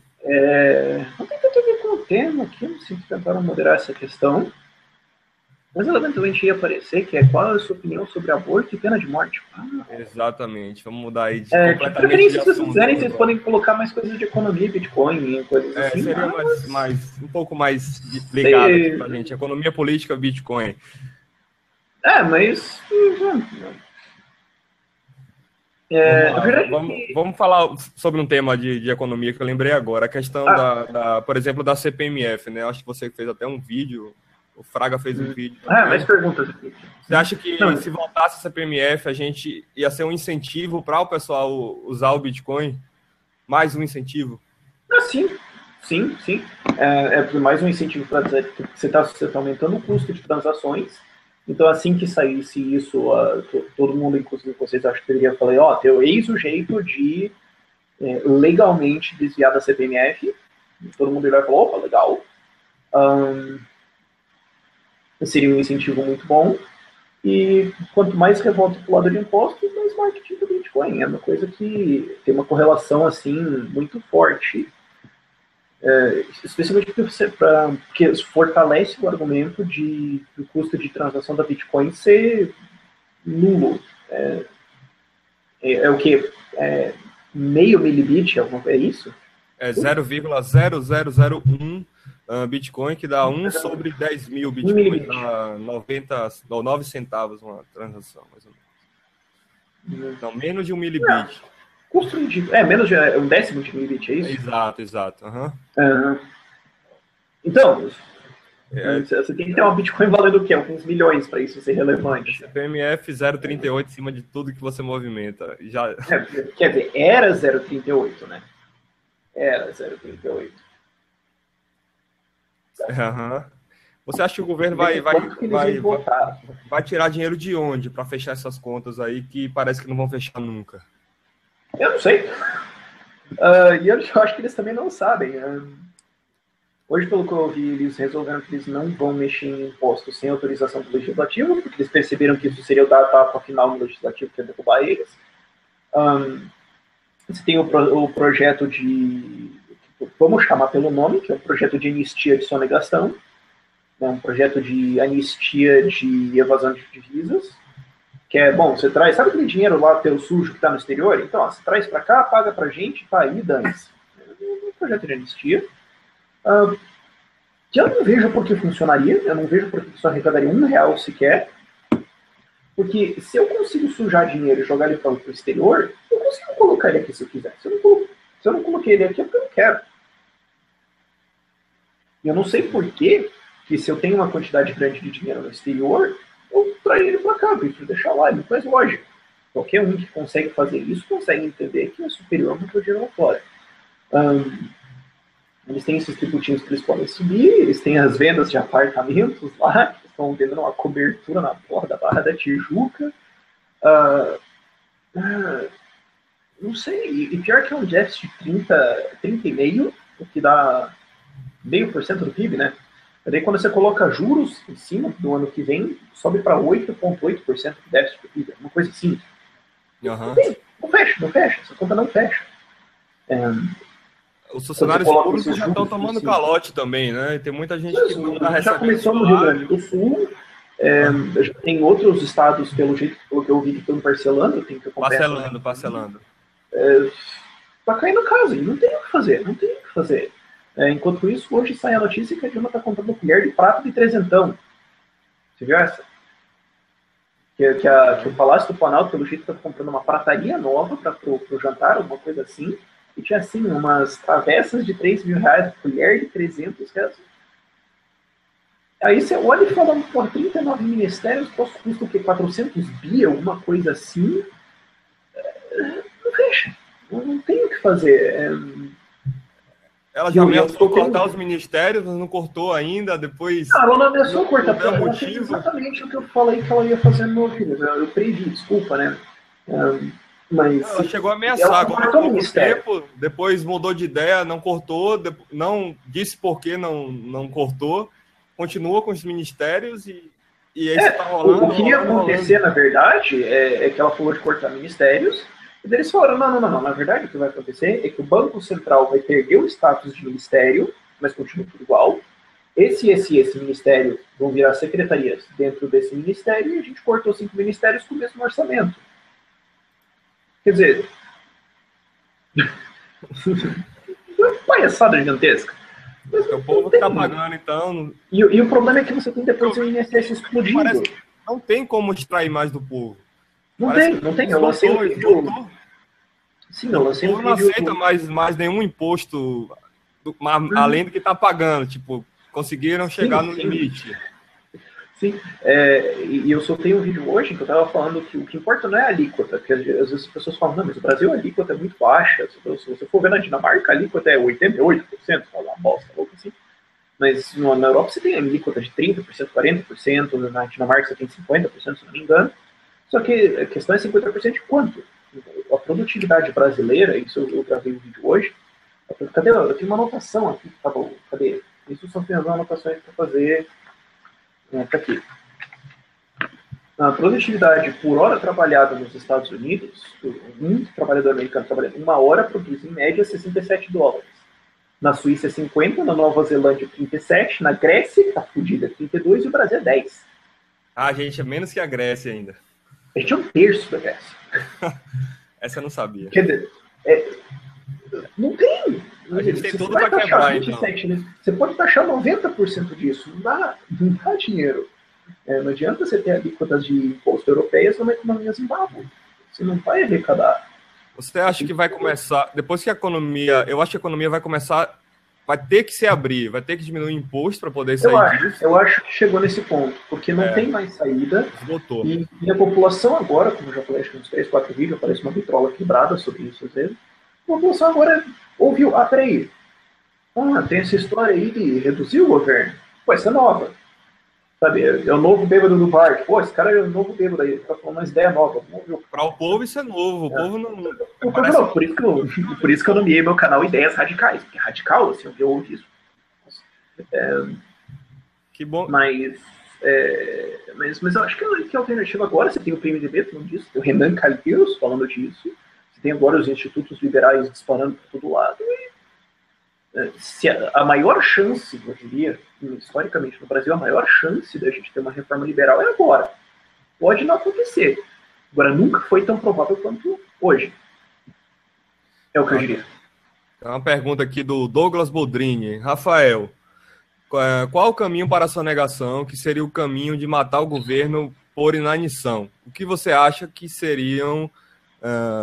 Não tem tanto a ver com o tema aqui, não sei se tentaram moderar essa questão. Mas ela eventualmente ia aparecer, que é qual é a sua opinião sobre aborto e pena de morte. Exatamente, vamos mudar aí de preferência, se vocês quiserem, vocês podem colocar mais coisas de economia, Bitcoin, coisas assim. Seria um pouco mais ligado pra gente, economia política, Bitcoin. Mas... Vamos falar sobre um tema de economia que eu lembrei agora, a questão por exemplo, da CPMF, né? Eu acho que você fez até um vídeo, o Fraga fez um vídeo. Mais perguntas aqui. Você acha que se voltasse a CPMF, a gente ia ser um incentivo para o pessoal usar o Bitcoin? Mais um incentivo? Sim. É mais um incentivo para dizer que você está aumentando o custo de transações. Então, assim que saísse isso, todo mundo, inclusive vocês, acho que deveria falar, eis o jeito de legalmente desviar da CPMF. Todo mundo vai falar, opa, legal. Seria um incentivo muito bom. E quanto mais revolta para o lado de impostos, mais marketing do Bitcoin. É uma coisa que tem uma correlação assim muito forte. Especialmente porque fortalece o argumento do custo de transação da Bitcoin ser nulo. O que? Meio milibit? É isso? É 0,0001 Bitcoin, que dá 1 sobre 10 mil Bitcoin, dá 9 centavos uma transação, mais ou menos. Então, menos de 1 milibit. Custo menos de um décimo de milibit, é isso? Exato. Então, você tem que ter uma Bitcoin valendo o quê? Alguns milhões para isso ser relevante. CPMF 0,38 em cima de tudo que você movimenta. Quer dizer, era 0,38, né? Era 0,38. Você acha que o governo vai tirar dinheiro de onde para fechar essas contas aí que parece que não vão fechar nunca? Eu não sei. E eu acho que eles também não sabem. Hoje, pelo que eu ouvi, eles resolveram que eles não vão mexer em impostos sem autorização do legislativo, porque eles perceberam que isso seria o da etapa final no legislativo, que é derrubar eles. Você tem o projeto de, vamos chamar pelo nome, que é o projeto de anistia de sonegação, né, um projeto de anistia de evasão de divisas, que é, bom, você traz, sabe aquele dinheiro lá teu sujo que está no exterior? Então, ó, você traz para cá, paga para a gente, tá aí, dane-se. Um projeto de anistia. Que eu não vejo por que funcionaria, eu não vejo por que isso arrecadaria R$1 sequer, porque se eu consigo sujar dinheiro e jogar ele para o exterior, eu consigo colocar ele aqui se eu quiser. Se eu não coloquei ele aqui, é porque eu não quero. E eu não sei por que se eu tenho uma quantidade grande de dinheiro no exterior, eu traio ele para cá, eu prefiro deixar lá, é muito mais lógico. Qualquer um que consegue fazer isso consegue entender que é superior ao que o dinheiro lá fora. Eles têm esses tributinhos que eles podem subir, eles têm as vendas de apartamentos lá, que estão vendendo uma cobertura na porra da Barra da Tijuca. Não sei, e pior que é um déficit de 30,5%, o que dá 0,5% do PIB, né? E daí quando você coloca juros em cima do ano que vem, sobe para 8,8% do déficit do PIB, uma coisa assim. Não fecha, essa conta não fecha. Os funcionários públicos já estão tomando calote também, né? Tem muita gente que não está recebendo. Já começou no Rio Grande do Sul, já tem outros estados, pelo jeito que eu ouvi, que estão parcelando. Parcelando. Tá caindo casa, e não tem o que fazer, enquanto isso, hoje sai a notícia que a Dilma está comprando colher de prata de trezentão. Você viu essa? Que o Palácio do Planalto, pelo jeito, está comprando uma prataria nova para o jantar, alguma coisa assim. E tinha, assim, umas travessas de R$3.000, colher de R$300. Aí você olha e fala, por 39 ministérios, custa o quê? 400 bi, alguma coisa assim. Não fecha. Não tem o que fazer. Ela já ameaçou cortar os ministérios, mas não cortou ainda, depois... Não, ela não ameaçou cortar, porque ela fez exatamente o que eu falei que ela ia fazer no meu vídeo. Eu previ, desculpa, né? Mas ela chegou a ameaçar agora por pouco tempo, depois mudou de ideia, não cortou, não disse por que não cortou, continua com os ministérios e aí está rolando. O que ia acontecer, na verdade, é que ela falou de cortar ministérios, e eles falaram, não, na verdade o que vai acontecer é que o Banco Central vai perder o status de ministério, mas continua tudo igual. Esse ministério vão virar secretarias dentro desse ministério, e a gente cortou 5 ministérios com o mesmo orçamento. Quer dizer, uma palhaçada gigantesca. O povo está pagando, então... E o problema é que você tem depois o INSS explodindo. Parece que não tem como extrair mais do povo. Não tem. Eu lancei um vídeo... Sim, eu lancei um vídeo... não aceita mais nenhum imposto, além do que está pagando. Tipo, conseguiram chegar no limite. Sim, e eu soltei um vídeo hoje que eu estava falando que o que importa não é a alíquota, porque às vezes as pessoas falam, não, mas o Brasil a alíquota é muito baixa, se você for ver na Dinamarca, a alíquota é 88%, fala uma bosta, louco assim, mas na Europa você tem a alíquota de 30%, 40%, na Dinamarca você tem 50%, se não me engano, só que a questão é 50% de quanto? A produtividade brasileira, isso eu gravei um vídeo hoje, cadê? Eu tenho uma anotação aqui, tá bom, cadê? Isso são as anotações para fazer... Tá aqui. A produtividade por hora trabalhada nos Estados Unidos, um trabalhador americano trabalhando 1 hora produz em média $67. Na Suíça é 50, na Nova Zelândia 37, na Grécia, que tá fodida, 32 e o Brasil é 10. Ah, gente, é menos que a Grécia ainda. A gente é 1/3 da Grécia. Essa eu não sabia. Quer dizer, não tem. A gente tem tudo para quebrar, 27, então. Né? Você pode taxar 90% disso. Não dá dinheiro. Não adianta você ter alíquotas de imposto europeias numa economia Zimbábue. Você não vai arrecadar. Você acha que vai começar, depois que a economia, eu acho que a economia vai começar, vai ter que se abrir, vai ter que diminuir o imposto para poder sair disso? Eu acho que chegou nesse ponto, porque não tem mais saída. Esgotou. E a população agora, como eu já falei, acho que uns 3, 4 vídeos, aparece uma vitrola quebrada sobre isso às vezes. A população agora ouviu, peraí, tem essa história aí de reduzir o governo. Pô, essa é nova. Sabe, é o novo bêbado do bar. Pô, esse cara é o novo bêbado aí, ele tá falando uma ideia nova. Para o povo isso é novo, o povo não... Por isso que eu nomeei meu canal Ideias Radicais, porque radical, assim, eu ouvi isso. Que bom. Mas eu acho que a alternativa agora, você tem o PMDB falando disso, tem o Renan Calheiros falando disso, você tem agora os institutos liberais disparando por todo lado, e se a maior chance, eu diria, historicamente no Brasil, a maior chance da gente ter uma reforma liberal é agora. Pode não acontecer. Agora, nunca foi tão provável quanto hoje. É o que eu diria. Tem uma pergunta aqui do Douglas Boldrini. Rafael, qual o caminho para a sonegação, que seria o caminho de matar o governo por inanição? O que você acha que seriam...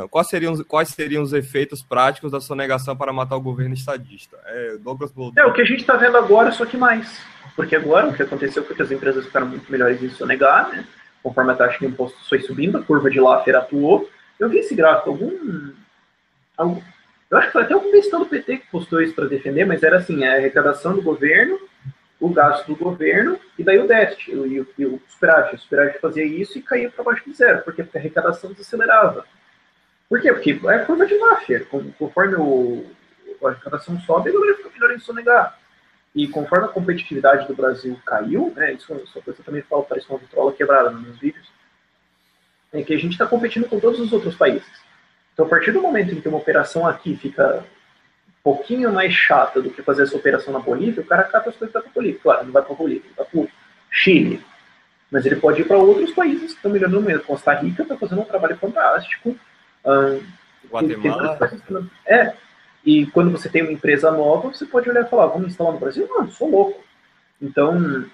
quais seriam os efeitos práticos da sonegação para matar o governo estadista? Douglas Boldrini. É o que a gente está vendo agora, só que mais. Porque agora o que aconteceu foi que as empresas ficaram muito melhores em sonegar, né? Conforme a taxa de imposto foi subindo, a curva de Laffer atuou. Eu vi esse gráfico, eu acho que foi até algum questão do PT que postou isso para defender, mas era assim, a arrecadação do governo, o gasto do governo, e daí o déficit, e o superávit. O superávit fazia isso e caía para baixo de zero. Por quê? Porque a arrecadação desacelerava. Por quê? Porque é a curva de Laffer. Conforme a arrecadação sobe, a galera fica melhor em sonegar. E conforme a competitividade do Brasil caiu, né, isso eu também falo, parece uma vitrola quebrada nos meus vídeos, é que a gente está competindo com todos os outros países. Então, a partir do momento em que uma operação aqui fica um pouquinho mais chata do que fazer essa operação na Bolívia, o cara cata as coisas para a Bolívia. Claro, não vai para a Bolívia, ele vai para o Chile. Mas ele pode ir para outros países que estão melhorando mesmo. Costa Rica está fazendo um trabalho fantástico. Guatemala. E quando você tem uma empresa nova, você pode olhar e falar, vamos instalar no Brasil? Não, sou louco. Então,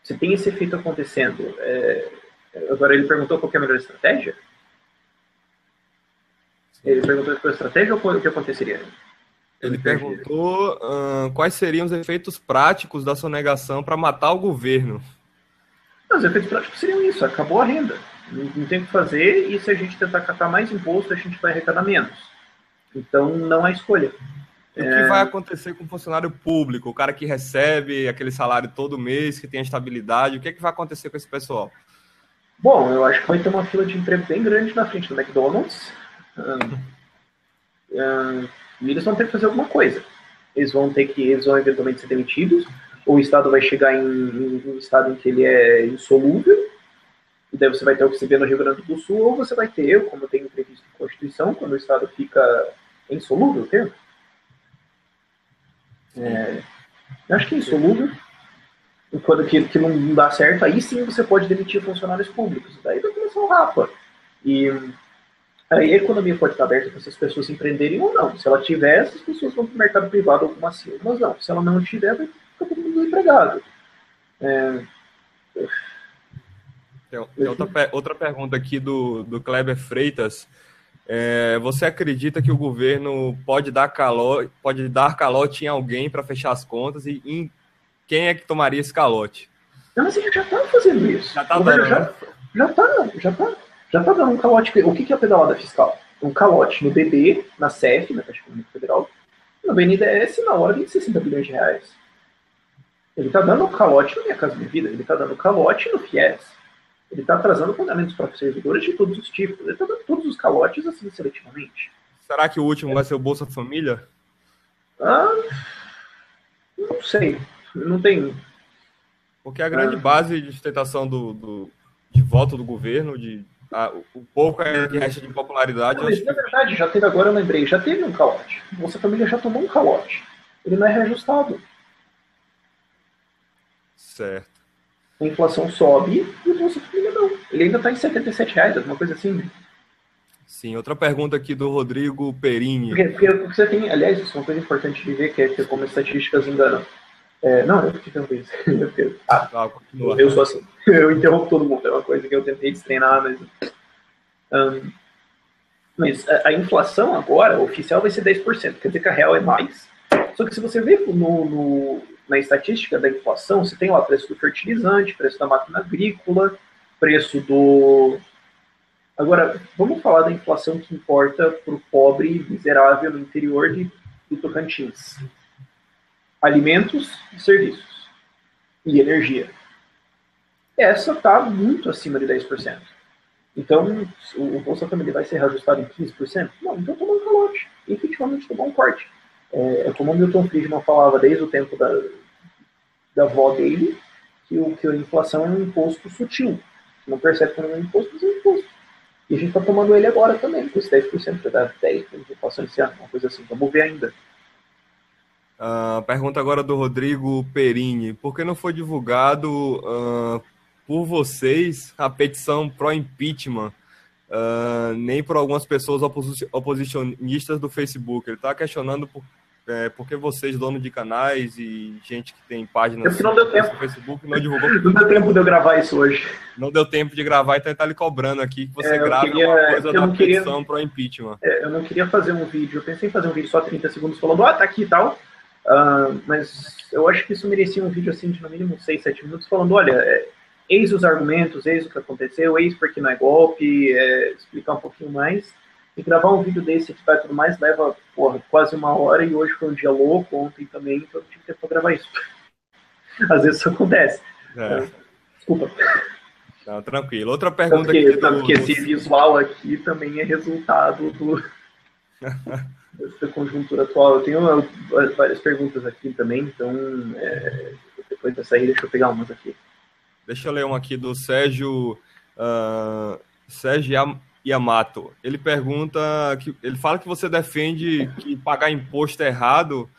você tem esse efeito acontecendo. Agora, ele perguntou qual que é a melhor estratégia? Ele perguntou qual é a estratégia ou o que aconteceria? Ele perguntou quais seriam os efeitos práticos da sonegação para matar o governo. Os efeitos práticos seriam isso, acabou a renda. Não tem o que fazer, e se a gente tentar catar mais imposto, a gente vai arrecadar menos. Então, não há escolha. E o que vai acontecer com o funcionário público? O cara que recebe aquele salário todo mês, que tem a estabilidade, o que vai acontecer com esse pessoal? Bom, eu acho que vai ter uma fila de emprego bem grande na frente do McDonald's. E eles vão ter que fazer alguma coisa. Eles vão eventualmente ser demitidos, ou o Estado vai chegar em um estado em que ele é insolúvel, e daí você vai ter o que você vê no Rio Grande do Sul, ou você vai ter, como tem previsto em Constituição, quando o Estado fica insolúvel, o termo? Eu acho que é insolúvel. Quando que não dá certo, aí sim você pode demitir funcionários públicos. Daí vai começar um rapa. E aí a economia pode estar aberta para essas pessoas empreenderem ou não. Se ela tiver, essas pessoas vão para o mercado privado, algumas sim, algumas não. Se ela não tiver, vai ficar todo mundo desempregado. Tem outra pergunta aqui do Kleber Freitas. Você acredita que o governo pode dar calote em alguém para fechar as contas e em quem é que tomaria esse calote? Não, mas ele já está fazendo isso. Já está dando. Já está dando um calote. O que é a pedalada fiscal? Um calote no BB, na CEF, na Caixa Econômica Federal, no BNDES, na ordem de 60 bilhões de reais. Ele está dando um calote no Minha Casa Minha Vida, ele está dando calote no FIES. Ele está atrasando pagamentos para servidores de todos os tipos. Ele está dando todos os calotes assim, seletivamente. Será que o último vai ser o Bolsa Família? Não sei. Não tem. Porque a grande base de sustentação de voto do governo, o pouco que resta de popularidade... Mas, na verdade, já teve agora, eu lembrei, já teve um calote. O Bolsa Família já tomou um calote. Ele não é reajustado. Certo. A inflação sobe e o Bolsa Família não. Ele ainda está em R$77, alguma coisa assim. Sim, outra pergunta aqui do Rodrigo Perini. Porque você tem, aliás, isso é uma coisa importante de ver, que é como as estatísticas enganam. Não, eu que interrompi isso. Continua. Eu sou assim. Eu interrompo todo mundo. É uma coisa que eu tentei treinar, mas a inflação agora, oficial, vai ser 10%. Quer dizer que a real é mais. Só que se você vê na estatística da inflação, você tem lá preço do fertilizante, preço da máquina agrícola, preço do... Agora, vamos falar da inflação que importa para o pobre miserável no interior do Tocantins. Alimentos e serviços. E energia. Essa está muito acima de 10%. Então, o Bolsa Família vai ser reajustado em 15%? Não, então tomou um calote. Efetivamente tomou um corte. Como o Milton Friedman falava desde o tempo da avó dele, que a inflação é um imposto sutil. Você não percebe quando é um imposto, mas é um imposto. E a gente está tomando ele agora também, com esse 10%, vai dar 10% de inflação esse ano, uma coisa assim. Vamos ver ainda. Pergunta agora do Rodrigo Perini. Por que não foi divulgado por vocês a petição pró-impeachment, nem por algumas pessoas oposicionistas do Facebook? Ele está questionando por que vocês, donos de canais e gente que tem páginas no Facebook, não divulgou. Não deu tempo de eu gravar isso hoje. Não deu tempo de gravar, então ele está lhe cobrando aqui que você grave uma coisa da petição pró-impeachment. Eu não queria fazer um vídeo, eu pensei em fazer um vídeo só 30 segundos falando, tá aqui e tal, mas eu acho que isso merecia um vídeo assim de no mínimo 6, 7 minutos falando, olha, eis os argumentos, eis o que aconteceu, eis porque não é golpe, explicar um pouquinho mais. E gravar um vídeo desse e tudo mais leva quase 1 hora, e hoje foi um dia louco, ontem também, então eu tive tempo para gravar isso. Às vezes isso acontece. Desculpa. Não, tranquilo. Outra pergunta porque esse visual aqui também é resultado dessa conjuntura atual. Eu tenho várias perguntas aqui também, então depois dessa aí, deixa eu pegar umas aqui. Deixa eu ler uma aqui do Sérgio Yamato. Ele pergunta, ele fala que você defende que pagar imposto é errado,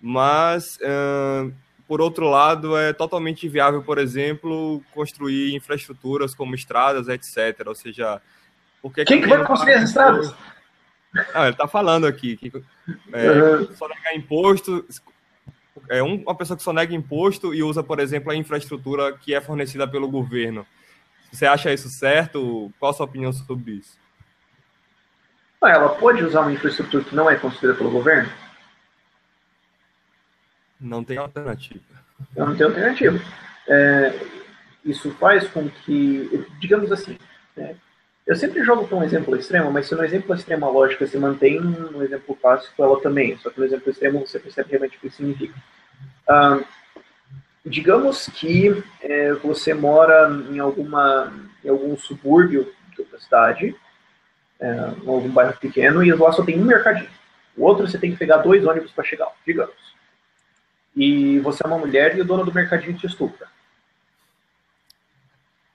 mas por outro lado é totalmente inviável, por exemplo, construir infraestruturas como estradas, etc. Ou seja, quem que vai construir as estradas? Ele está falando aqui que só negar imposto, uma pessoa que só nega imposto e usa, por exemplo, a infraestrutura que é fornecida pelo governo. Você acha isso certo? Qual a sua opinião sobre isso? Ela pode usar uma infraestrutura que não é construída pelo governo? Não tem alternativa. Não tem alternativa. Isso faz com que, digamos assim, eu sempre jogo para um exemplo extremo, mas se no exemplo extremo a lógica se mantém, no exemplo clássico ela também, só que no exemplo extremo você percebe realmente o que isso significa. Digamos que você mora em algum subúrbio da cidade, em algum bairro pequeno, e lá só tem um mercadinho. O outro você tem que pegar 2 ônibus para chegar, digamos. E você é uma mulher e o dono do mercadinho te estupra.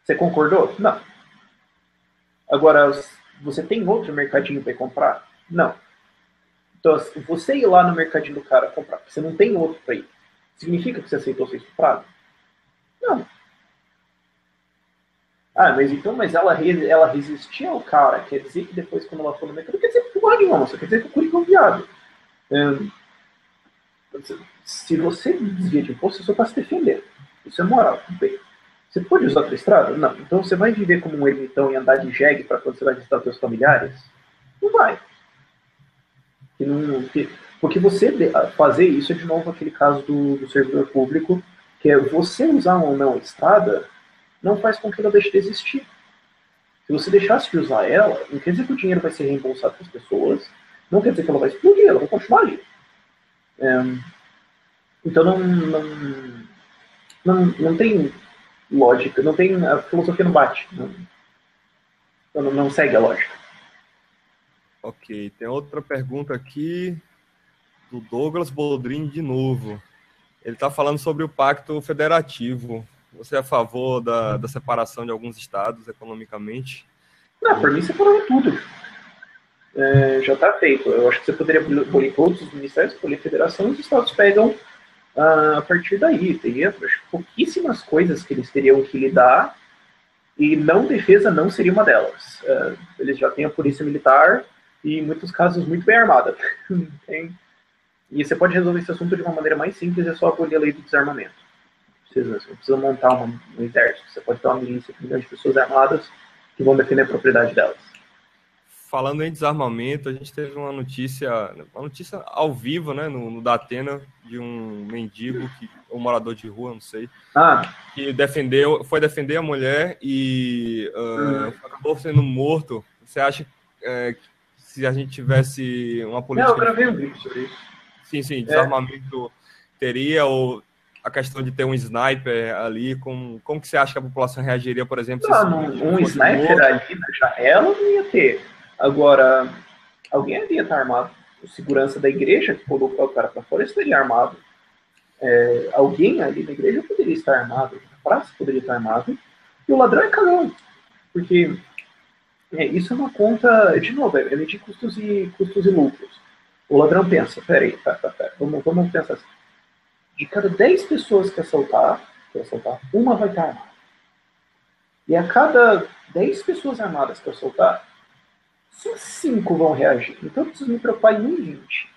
Você concordou? Não. Agora, você tem outro mercadinho para comprar? Não. Então, você ir lá no mercadinho do cara comprar, você não tem outro para ir, significa que você aceitou ser estuprado? Não. Mas ela resistia ao cara, quer dizer que depois, quando ela for no mercado, quer dizer que porra nenhuma, só quer dizer que o Curica é um viado. Se você desvia de imposto, você só está se defendendo. Isso é moral, tudo bem. Você pode usar outra estrada? Não. Então você vai viver como um ermitão e andar de jegue para quando você vai visitar seus familiares? Não vai. Porque você fazer isso é de novo aquele caso do servidor público, que é você usar ou não a estrada, não faz com que ela deixe de existir. Se você deixasse de usar ela, não quer dizer que o dinheiro vai ser reembolsado para as pessoas, não quer dizer que ela vai explodir, ela vai continuar ali. Então não tem lógica, não tem, a filosofia não bate, não segue a lógica. Ok, tem outra pergunta aqui do Douglas Boldrin de novo. Ele está falando sobre o pacto federativo. Você é a favor da separação de alguns estados economicamente? Não, por mim separou tudo. Já está feito. Eu acho que você poderia abolir todos os ministérios, abolir a federação, e os estados pegam a partir daí. Teria, acho, pouquíssimas coisas que eles teriam que lidar, e defesa não seria uma delas. Eles já têm a polícia militar, e em muitos casos muito bem armada. E você pode resolver esse assunto de uma maneira mais simples, é só abolir a lei do desarmamento. Você não precisa montar um exército, você pode ter uma milícia com milhões de pessoas armadas que vão defender a propriedade delas. Falando em desarmamento, a gente teve uma notícia ao vivo, né, no Datena, de um mendigo, um morador de rua, não sei, que foi defender a mulher e acabou sendo morto. Você acha que se a gente tivesse uma política... Não, eu gravei um vídeo sobre isso. Sim, desarmamento teria, ou a questão de ter um sniper ali, como que você acha que a população reagiria, por exemplo? Um sniper ali na janela não ia ter. Agora, alguém ali ia estar armado. o segurança da igreja, que colocou o cara para fora, estaria armado. Alguém ali na igreja poderia estar armado, na praça poderia estar armado, e o ladrão é cagão, porque isso é uma conta, de novo, é medir custos e lucros. O ladrão pensa, peraí, vamos pensar assim. De cada 10 pessoas que assaltar, uma vai estar armada. E a cada 10 pessoas armadas que assaltar, só 5 vão reagir. Então eu preciso me preocupar em 20.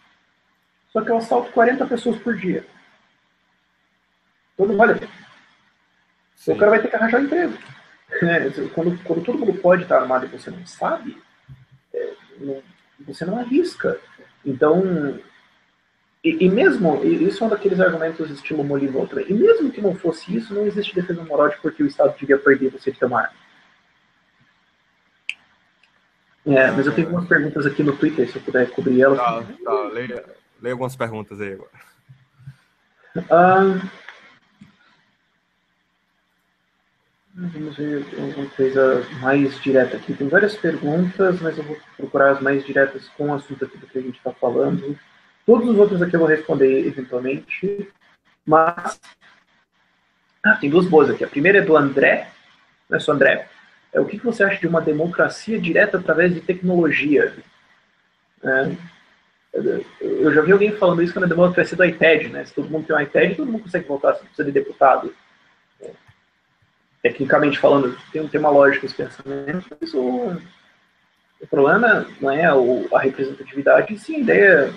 Só que eu assalto 40 pessoas por dia. Então não vale a pena. O cara vai ter que arranjar um emprego. Quando todo mundo pode estar armado e você não sabe, você não arrisca. Então, e mesmo, isso é um daqueles argumentos estilo Molino também, e mesmo que não fosse isso, não existe defesa moral de porque o Estado devia perder você de ter uma arma. Mas eu tenho algumas perguntas aqui no Twitter, se eu puder cobrir elas. Tá. Leia algumas perguntas aí agora. Vamos ver alguma coisa mais direta aqui. Tem várias perguntas, mas eu vou procurar as mais diretas com o assunto aqui do que a gente está falando. Todos os outros aqui eu vou responder eventualmente, mas... tem duas boas aqui. A primeira é do André, não é só André. O que você acha de uma democracia direta através de tecnologia? Eu já vi alguém falando isso quando a democracia do iPad, né? Se todo mundo tem um iPad, todo mundo consegue votar, se precisa de deputado. Tecnicamente falando, tem uma lógica esse pensamento, mas o problema não é a representatividade, sim a ideia...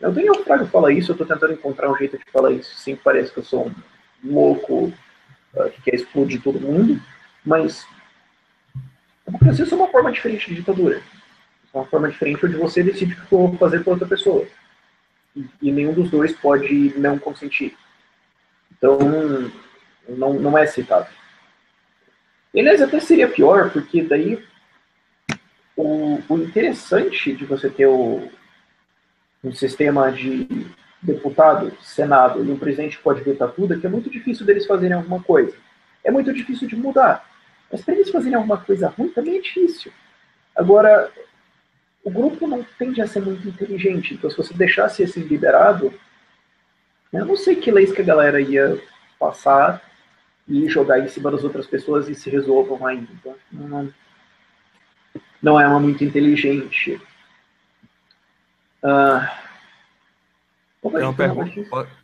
O Daniel Fraga fala isso, eu estou tentando encontrar um jeito de falar isso, sim, parece que eu sou um louco que quer explodir todo mundo, mas a democracia é uma forma diferente de ditadura. É uma forma diferente onde você decide o que eu vou fazer para outra pessoa. E nenhum dos dois pode não consentir. Então, não é aceitável. Aliás, até seria pior, porque daí o interessante de você ter um sistema de deputado, senado e um presidente que pode vetar tudo é que é muito difícil deles fazerem alguma coisa. É muito difícil de mudar. Mas para eles fazerem alguma coisa ruim também é difícil. Agora, o grupo não tende a ser muito inteligente. Então, se você deixasse assim liberado, eu não sei que leis que a galera ia passar e jogar em cima das outras pessoas e se resolvam ainda. Então, não é uma muito inteligente.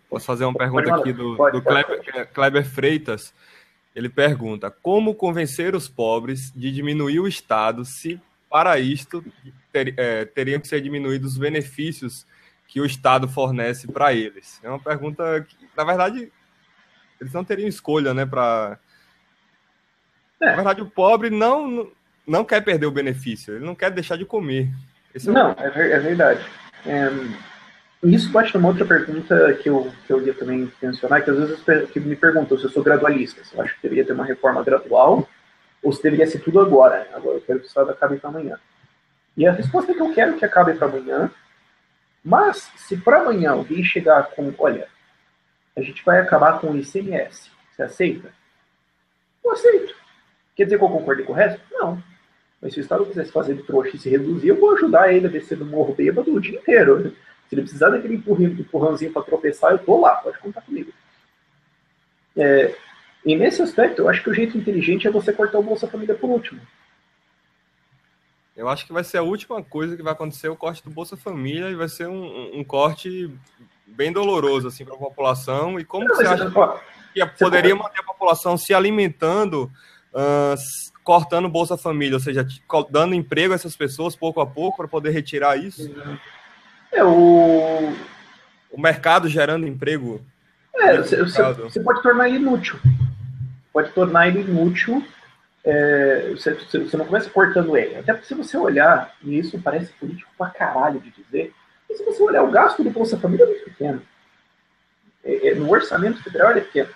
Posso fazer uma pergunta aqui do Kleber Freitas. Ele pergunta: como convencer os pobres de diminuir o Estado se, para isto, teriam que ser diminuídos os benefícios que o Estado fornece para eles? É uma pergunta que, na verdade, eles não teriam escolha, né? Na verdade, o pobre não quer perder o benefício, ele não quer deixar de comer. É verdade. Isso bate numa outra pergunta que eu ia também mencionar, que às vezes que me perguntam se eu sou gradualista, se eu acho que deveria ter uma reforma gradual ou se deveria ser tudo agora. Agora eu quero que o Estado acabe para amanhã. E a resposta é que eu quero que acabe para amanhã, mas se para amanhã alguém chegar com, olha, a gente vai acabar com o ICMS, você aceita? Eu aceito. Quer dizer que eu concordei com o resto? Não. Mas se o Estado quisesse fazer de trouxa e se reduzir, eu vou ajudar ele a descer do morro bêbado o dia inteiro. Se ele precisar daquele empurrãozinho para tropeçar, eu tô lá, pode contar comigo. E nesse aspecto, eu acho que o jeito inteligente é você cortar o Bolsa Família por último. Eu acho que vai ser a última coisa que vai acontecer, o corte do Bolsa Família, e vai ser um corte bem doloroso assim, para a população. E como você acha que poderia manter a população se alimentando, cortando o Bolsa Família, ou seja, dando emprego a essas pessoas pouco a pouco para poder retirar isso? O mercado gerando emprego. Você pode tornar ele inútil. Você não começa cortando ele. Até porque se você olhar, e isso parece político pra caralho de dizer, mas se você olhar o gasto do Bolsa Família é muito pequeno. No orçamento federal ele é pequeno.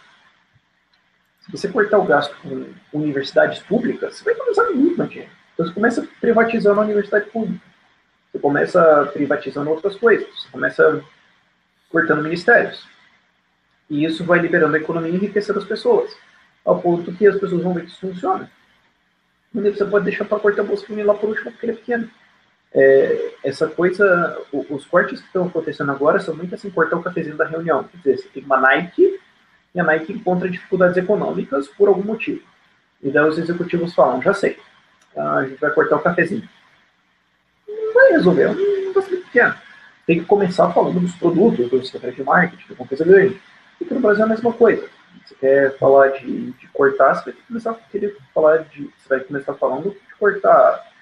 Se você cortar o gasto com universidades públicas, você vai começar muito mais dinheiro. Então você começa privatizando a universidade pública. Você começa privatizando outras coisas. Você começa cortando ministérios. E isso vai liberando a economia e enriquecendo as pessoas. Ao ponto que as pessoas vão ver que isso funciona. E você pode deixar para cortar o Bolsa Família lá por último, porque ele é pequeno. essa coisa, os cortes que estão acontecendo agora são muito assim, cortar o cafezinho da reunião. Quer dizer, você tem uma Nike e a Nike encontra dificuldades econômicas por algum motivo. E daí os executivos falam, já sei, a gente vai cortar o cafezinho. Não vai resolver, é um negócio pequeno. Tem que começar falando dos produtos, da estratégia de marketing, uma coisa grande. Porque no Brasil é a mesma coisa. Você quer falar de cortar, você vai começar a querer falar de. Você vai começar falando de cortar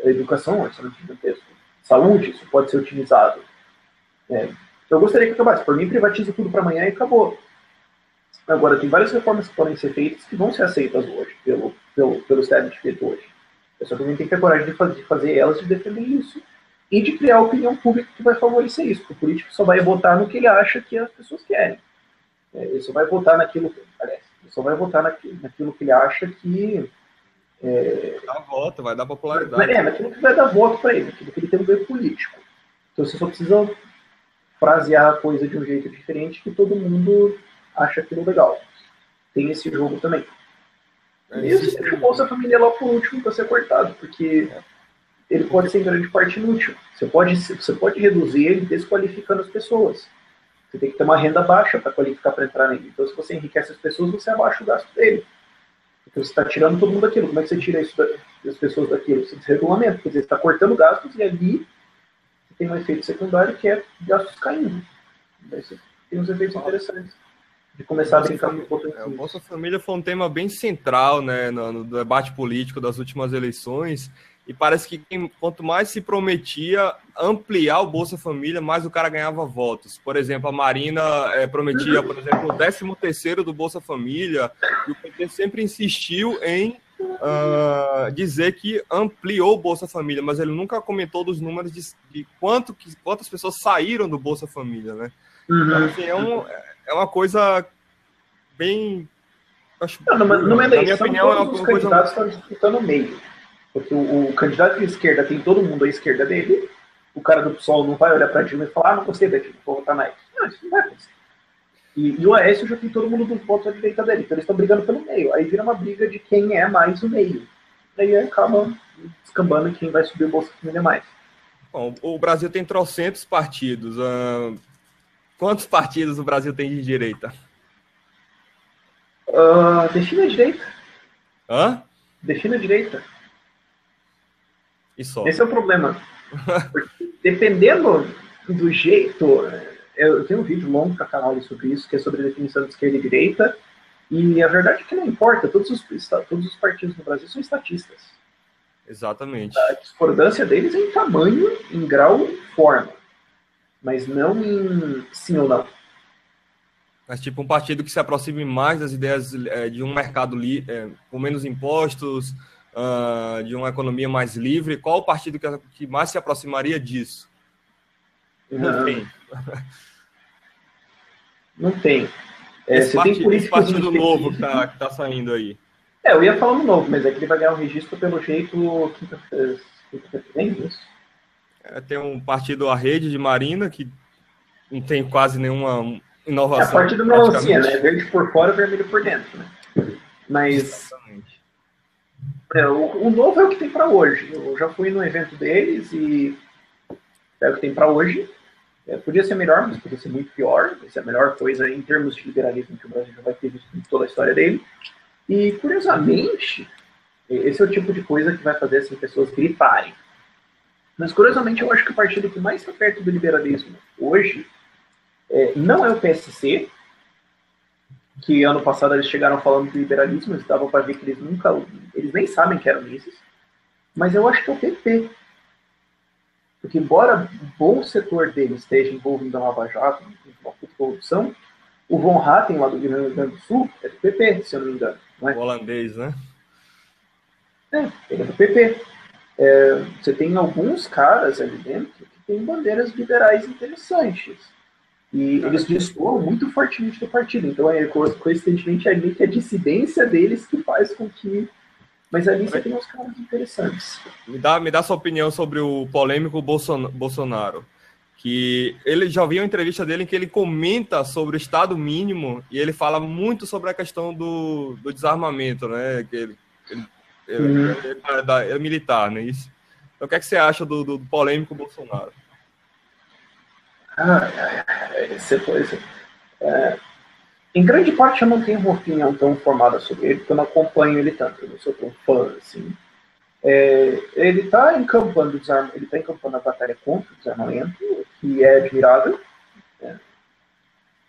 educação, orçamento gigantesco. Saúde, isso pode ser utilizado. Eu gostaria que acabasse. Por mim, privatiza tudo para amanhã e acabou. Agora, tem várias reformas que podem ser feitas que vão ser aceitas hoje, pelo establishment hoje. É só que a gente tem que ter coragem de fazer elas, de defender isso e de criar opinião pública que vai favorecer isso. Porque o político só vai votar no que ele acha que as pessoas querem. Ele só vai votar naquilo, aliás, ele só vai votar naquilo que ele acha que dá voto, vai dar popularidade. Naquilo que vai dar voto para ele, naquilo que ele tem um ganho político. Então você só precisa frasear a coisa de um jeito diferente que todo mundo acha aquilo legal. Tem esse jogo também. Mesmo que o Bolsa Família lá por último para ser cortado, porque ele pode ser em grande parte inútil. Você pode reduzir ele desqualificando as pessoas. Você tem que ter uma renda baixa para qualificar para entrar nele. Então, se você enriquece as pessoas, você abaixa o gasto dele. Porque você está tirando todo mundo daquilo. Como é que você tira isso das pessoas daquilo? Você desregulamenta. Quer dizer, você está cortando gastos e ali você tem um efeito secundário que é gastos caindo. Daí você tem uns efeitos interessantes. De começar a brincar com o O Bolsa Família foi um tema bem central, né, no debate político das últimas eleições. E parece que quanto mais se prometia ampliar o Bolsa Família, mais o cara ganhava votos. Por exemplo, a Marina prometia, por exemplo, o 13º do Bolsa Família, e o PT sempre insistiu em dizer que ampliou o Bolsa Família, mas ele nunca comentou dos números de quantas pessoas saíram do Bolsa Família, né? Então, assim, é uma coisa bem... Numa eleição, na minha opinião, é uma os coisa... candidatos estão disputando o meio. Porque o candidato de esquerda tem todo mundo à esquerda dele, o cara do PSOL não vai olhar para a Dilma e falar, não gostei da Dilma, vou votar na Nike. Não, isso não vai acontecer. E o Aécio já tem todo mundo do voto à direita dele, então eles estão brigando pelo meio. Aí vira uma briga de quem é mais o meio. Aí acaba descambando quem vai subir o Bolsa Família mais. Bom, o Brasil tem trocentos partidos. Quantos partidos o Brasil tem de direita? Defina a direita. Hã? Defina a direita. E só. Esse é o problema. Porque, dependendo do jeito... Eu tenho um vídeo longo para canal sobre isso, que é sobre a definição de esquerda e direita. E a verdade é que não importa. Todos os partidos no Brasil são estatistas. Exatamente. A discordância deles é em tamanho, em grau e forma. Mas não em sim ou não. Mas tipo um partido que se aproxime mais das ideias de um mercado com menos impostos, de uma economia mais livre. Qual o partido que mais se aproximaria disso? Não tem. Não tem. Esse partido novo que tá saindo aí. Eu ia falar no novo, mas é que ele vai ganhar um registro pelo jeito quinta-feira. Tem um partido, a Rede de Marina, que não tem quase nenhuma inovação. A parte do melancia, né? Verde por fora, vermelho por dentro, né? Mas exatamente. O novo é o que tem para hoje. Eu já fui no evento deles e é o que tem para hoje. Podia ser melhor, mas podia ser muito pior. Essa é a melhor coisa em termos de liberalismo que o Brasil já vai ter visto em toda a história dele. E, curiosamente, esse é o tipo de coisa que vai fazer assim, pessoas gritarem. Mas, curiosamente, eu acho que o partido que mais está perto do liberalismo hoje não é o PSC, que ano passado eles chegaram falando de liberalismo, eles davam para ver que eles nem sabem que eram esses, mas eu acho que é o PP. Porque, embora um bom setor deles esteja envolvido na Lava Jato, uma corrupção, o Von Hatten, lá do Rio Grande do Sul, é do PP, se eu não me engano. Não é? O holandês, né? Ele é do PP. Você tem alguns caras ali dentro que têm bandeiras liberais interessantes. E eles destoam muito fortemente do partido. Então, coincidentemente, é ali que a dissidência deles que faz com que... Mas ali você tem uns caras interessantes. Me dá sua opinião sobre o polêmico Bolsonaro. Que ele já viu uma entrevista dele em que ele comenta sobre o Estado mínimo e ele fala muito sobre a questão do desarmamento, né? Que ele é militar, não é isso? Então, o que é que você acha do polêmico Bolsonaro? Em grande parte eu não tenho uma opinião tão formada sobre ele, porque eu não acompanho ele tanto, eu não sou tão fã, assim. Ele está encampando a batalha contra o desarmamento, que é admirável.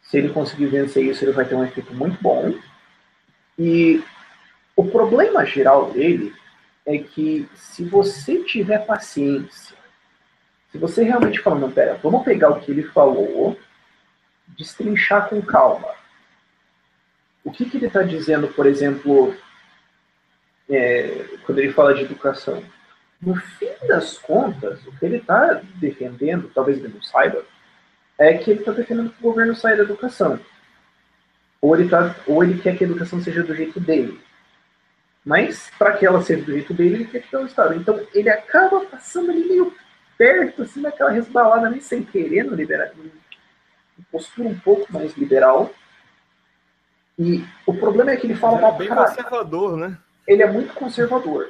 Se ele conseguir vencer isso, ele vai ter um efeito muito bom. E o problema geral dele é que se você tiver paciência, se você realmente falar, não, pera, vamos pegar o que ele falou, destrinchar com calma. O que ele está dizendo, por exemplo, quando ele fala de educação? No fim das contas, o que ele está defendendo, talvez ele não saiba, é que ele está defendendo que o governo saia da educação. Ou ele quer que a educação seja do jeito dele. Mas, para que ela seja do jeito dele, ele quer que ela Estado. Então, ele acaba passando ali meio perto, assim, naquela resbalada, nem sem querer, no postura um pouco mais liberal. E o problema é que ele fala mal pra caralho. Bem conservador, né? Ele é muito conservador.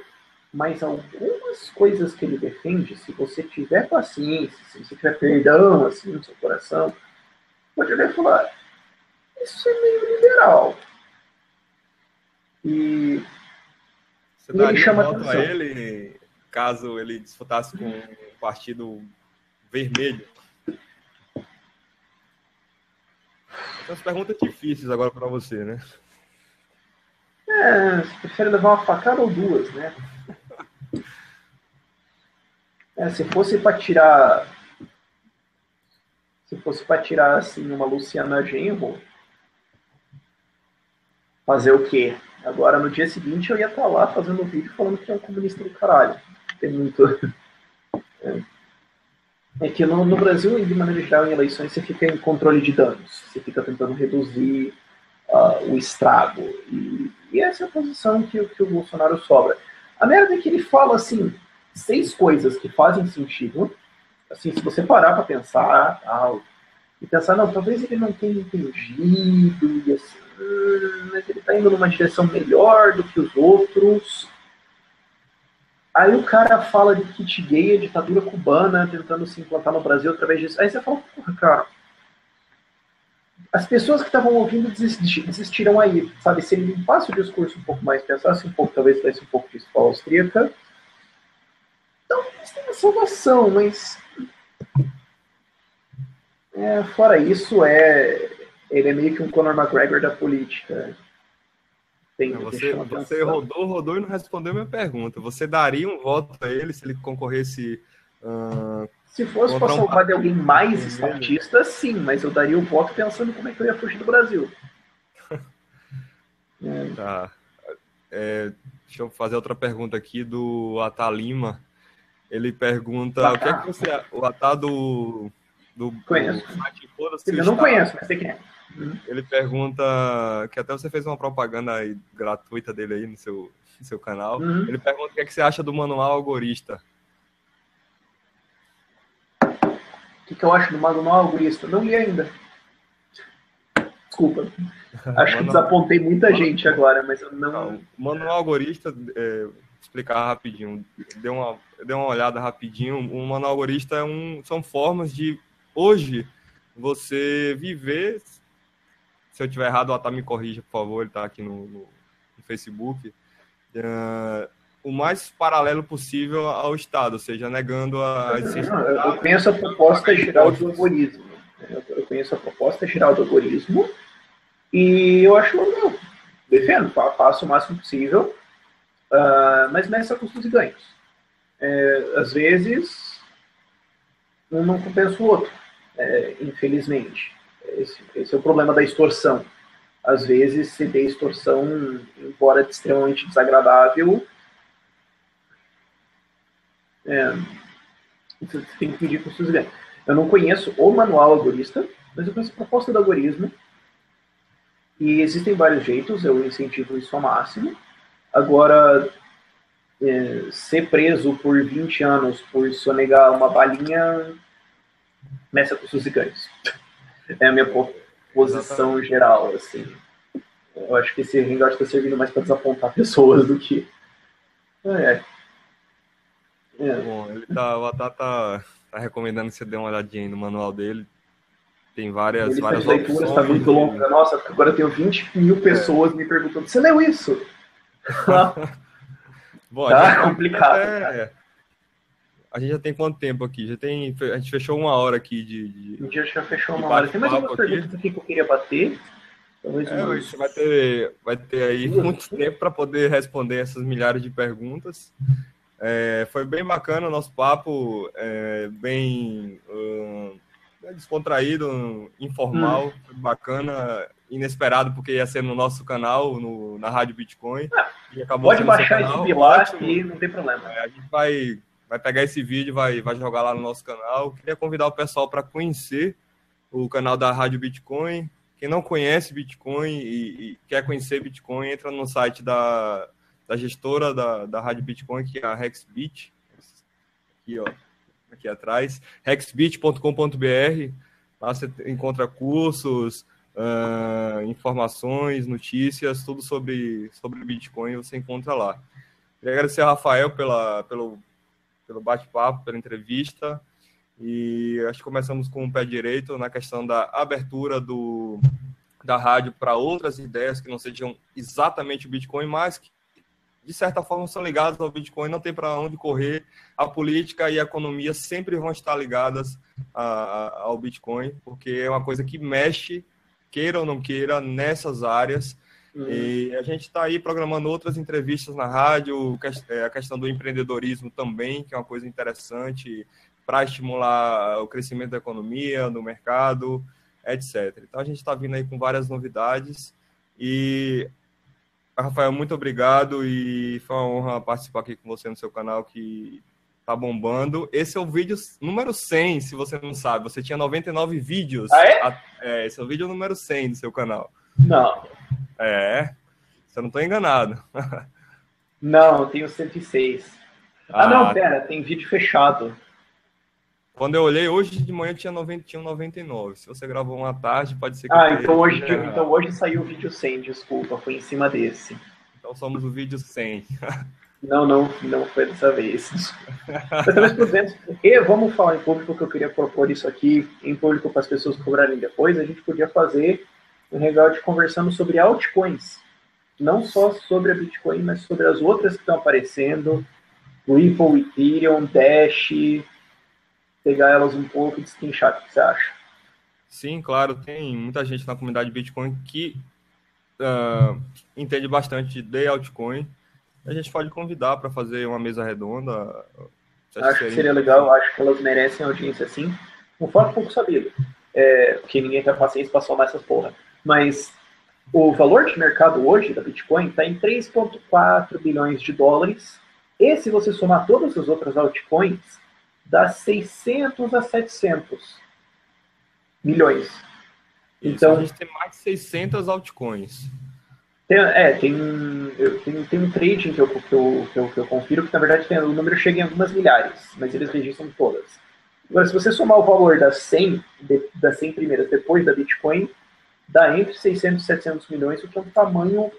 Mas algumas coisas que ele defende, se você tiver paciência, se você tiver perdão, assim, no seu coração, pode olhar e falar, isso é meio liberal. E você ele chama atenção a ele, caso ele disputasse com um partido vermelho? Essas perguntas difíceis agora para você, né? Você prefere levar uma facada ou duas, né? Se fosse para tirar assim uma Luciana Genro, fazer o quê? Agora no dia seguinte eu ia estar lá fazendo um vídeo falando que é um comunista do caralho. Tem muito. É que no Brasil, de maneira geral, em eleições, você fica em controle de danos. Você fica tentando reduzir o estrago. E essa é a posição que o Bolsonaro sobra. A merda é que ele fala, assim, 6 coisas que fazem sentido. Assim, se você parar para pensar, e pensar, não, talvez ele não tenha entendido, e assim, mas ele está indo numa direção melhor do que os outros. Aí o cara fala de kit gay, a ditadura cubana, tentando se implantar no Brasil através disso. Aí você fala, porra, cara, as pessoas que estavam ouvindo desistiram aí, sabe? Se ele limpasse o discurso um pouco mais, pensasse um pouco, talvez desse um pouco de escola austríaca, então tem uma salvação, mas fora isso, ele é meio que um Conor McGregor da política. Você rodou e não respondeu minha pergunta. Você daria um voto a ele se ele concorresse? Se fosse para salvar de alguém mais estatista, sim, mas eu daria o voto pensando como é que eu ia fugir do Brasil. Tá. Deixa eu fazer outra pergunta aqui do Atalima. Ele pergunta: o que é que você. O Atá do conheço. Eu não conheço, mas sei quem é. Ele pergunta, que até você fez uma propaganda aí, gratuita dele aí no seu canal. Ele pergunta o que é que você acha do manual algorista. O que eu acho do manual algorista? Não li ainda. Desculpa. Acho que desapontei muita gente agora, mas eu não... O manual algorista, explicar rapidinho, deu uma olhada rapidinho. O manual algorista são formas de, hoje, você viver... Se eu estiver errado, o Atá me corrija, por favor, ele está aqui no Facebook. O mais paralelo possível ao Estado, ou seja, negando a existência. Eu penso a proposta geral do algoritmo. Eu conheço a proposta geral do algoritmo e eu acho legal. Defendo, faço o máximo possível, mas nessa custos e ganhos. Às vezes, um não compensa o outro, infelizmente. Esse é o problema da extorsão. Às vezes, se der extorsão, embora extremamente desagradável, você tem que pedir custos e ganhos. Eu não conheço o manual algorista, mas eu conheço a proposta do algoritmo. E existem vários jeitos, eu incentivo isso ao máximo. Agora, ser preso por 20 anos por sonegar uma balinha, meça custos e ganhos. É a minha posição geral, assim. Eu acho que esse hangout está servindo mais para desapontar pessoas do que... Bom, o Atá tá recomendando que você dê uma olhadinha aí no manual dele. Tem A várias lista de leituras está opções. muito longa. Nossa, agora eu tenho 20 mil pessoas me perguntando: você leu isso? Bom, Tá complicado, cara. A gente já tem quanto tempo aqui? A gente fechou 1 hora aqui Um dia já fechou de 1 hora. Tem mais algumas bate-papo aqui. perguntas aqui que eu queria bater. Talvez umas... Você vai ter aí muito tempo para poder responder essas milhares de perguntas. Foi bem bacana o nosso papo, bem descontraído, informal, bacana, inesperado, porque ia ser no nosso canal, na Rádio Bitcoin. E acabou Pode sendo baixar seu canal. esse lá Ótimo. que não tem problema. A gente vai pegar esse vídeo, vai jogar lá no nosso canal. Queria convidar o pessoal para conhecer o canal da Rádio Bitcoin. Quem não conhece Bitcoin e quer conhecer Bitcoin, entra no site da gestora da Rádio Bitcoin, que é a Hexbit. Aqui, ó, aqui atrás. hexbit.com.br. Lá você encontra cursos, informações, notícias, tudo sobre Bitcoin você encontra lá. Queria agradecer ao Rafael pelo bate-papo, pela entrevista. E acho que começamos com o pé direito na questão da abertura da rádio para outras ideias que não sejam exatamente o Bitcoin, mas que, de certa forma, são ligadas ao Bitcoin, não tem para onde correr. A política e a economia sempre vão estar ligadas ao Bitcoin, porque é uma coisa que mexe, queira ou não queira, nessas áreas. E a gente está aí programando outras entrevistas na rádio, a questão do empreendedorismo também, que é uma coisa interessante, para estimular o crescimento da economia, do mercado, etc. Então, a gente está vindo aí com várias novidades. E, Rafael, muito obrigado e foi uma honra participar aqui com você no seu canal, que está bombando. Esse é o vídeo número 100, se você não sabe. Você tinha 99 vídeos. Ah, é? Esse é o vídeo número 100 do seu canal. Não. Se eu não estou enganado. Não, eu tenho 106. Não, pera, tem vídeo fechado. Quando eu olhei, hoje de manhã tinha 99. Se você gravou uma tarde, pode ser que então hoje saiu o vídeo 100, desculpa, foi em cima desse. Então somos o vídeo 100. Não foi dessa vez. Mas talvez por dentro. E vamos falar em público, que eu queria propor isso aqui em público para as pessoas cobrarem depois. A gente podia fazer um hangout conversando sobre altcoins. Não só sobre a Bitcoin, mas sobre as outras que estão aparecendo. Ripple, Ethereum, Dash. Pegar elas um pouco e destrinchar. O que você acha? Sim, claro. Tem muita gente na comunidade Bitcoin que entende bastante de altcoin. A gente pode convidar para fazer uma mesa redonda. Acho que seria legal. Acho que elas merecem audiência assim. Um fato pouco sabido. Porque ninguém tem paciência para somar essas porra. Mas o valor de mercado hoje da Bitcoin está em 3,4 bilhões de dólares. E se você somar todas as outras altcoins, dá 600 a 700 milhões. Então, a gente tem mais de 600 altcoins. Tem um trading que eu confiro, que na verdade o número chega em algumas milhares, mas eles registram todas. Agora, se você somar o valor das 100 primeiras depois da Bitcoin, dá entre 600 e 700 milhões, o que é um tamanho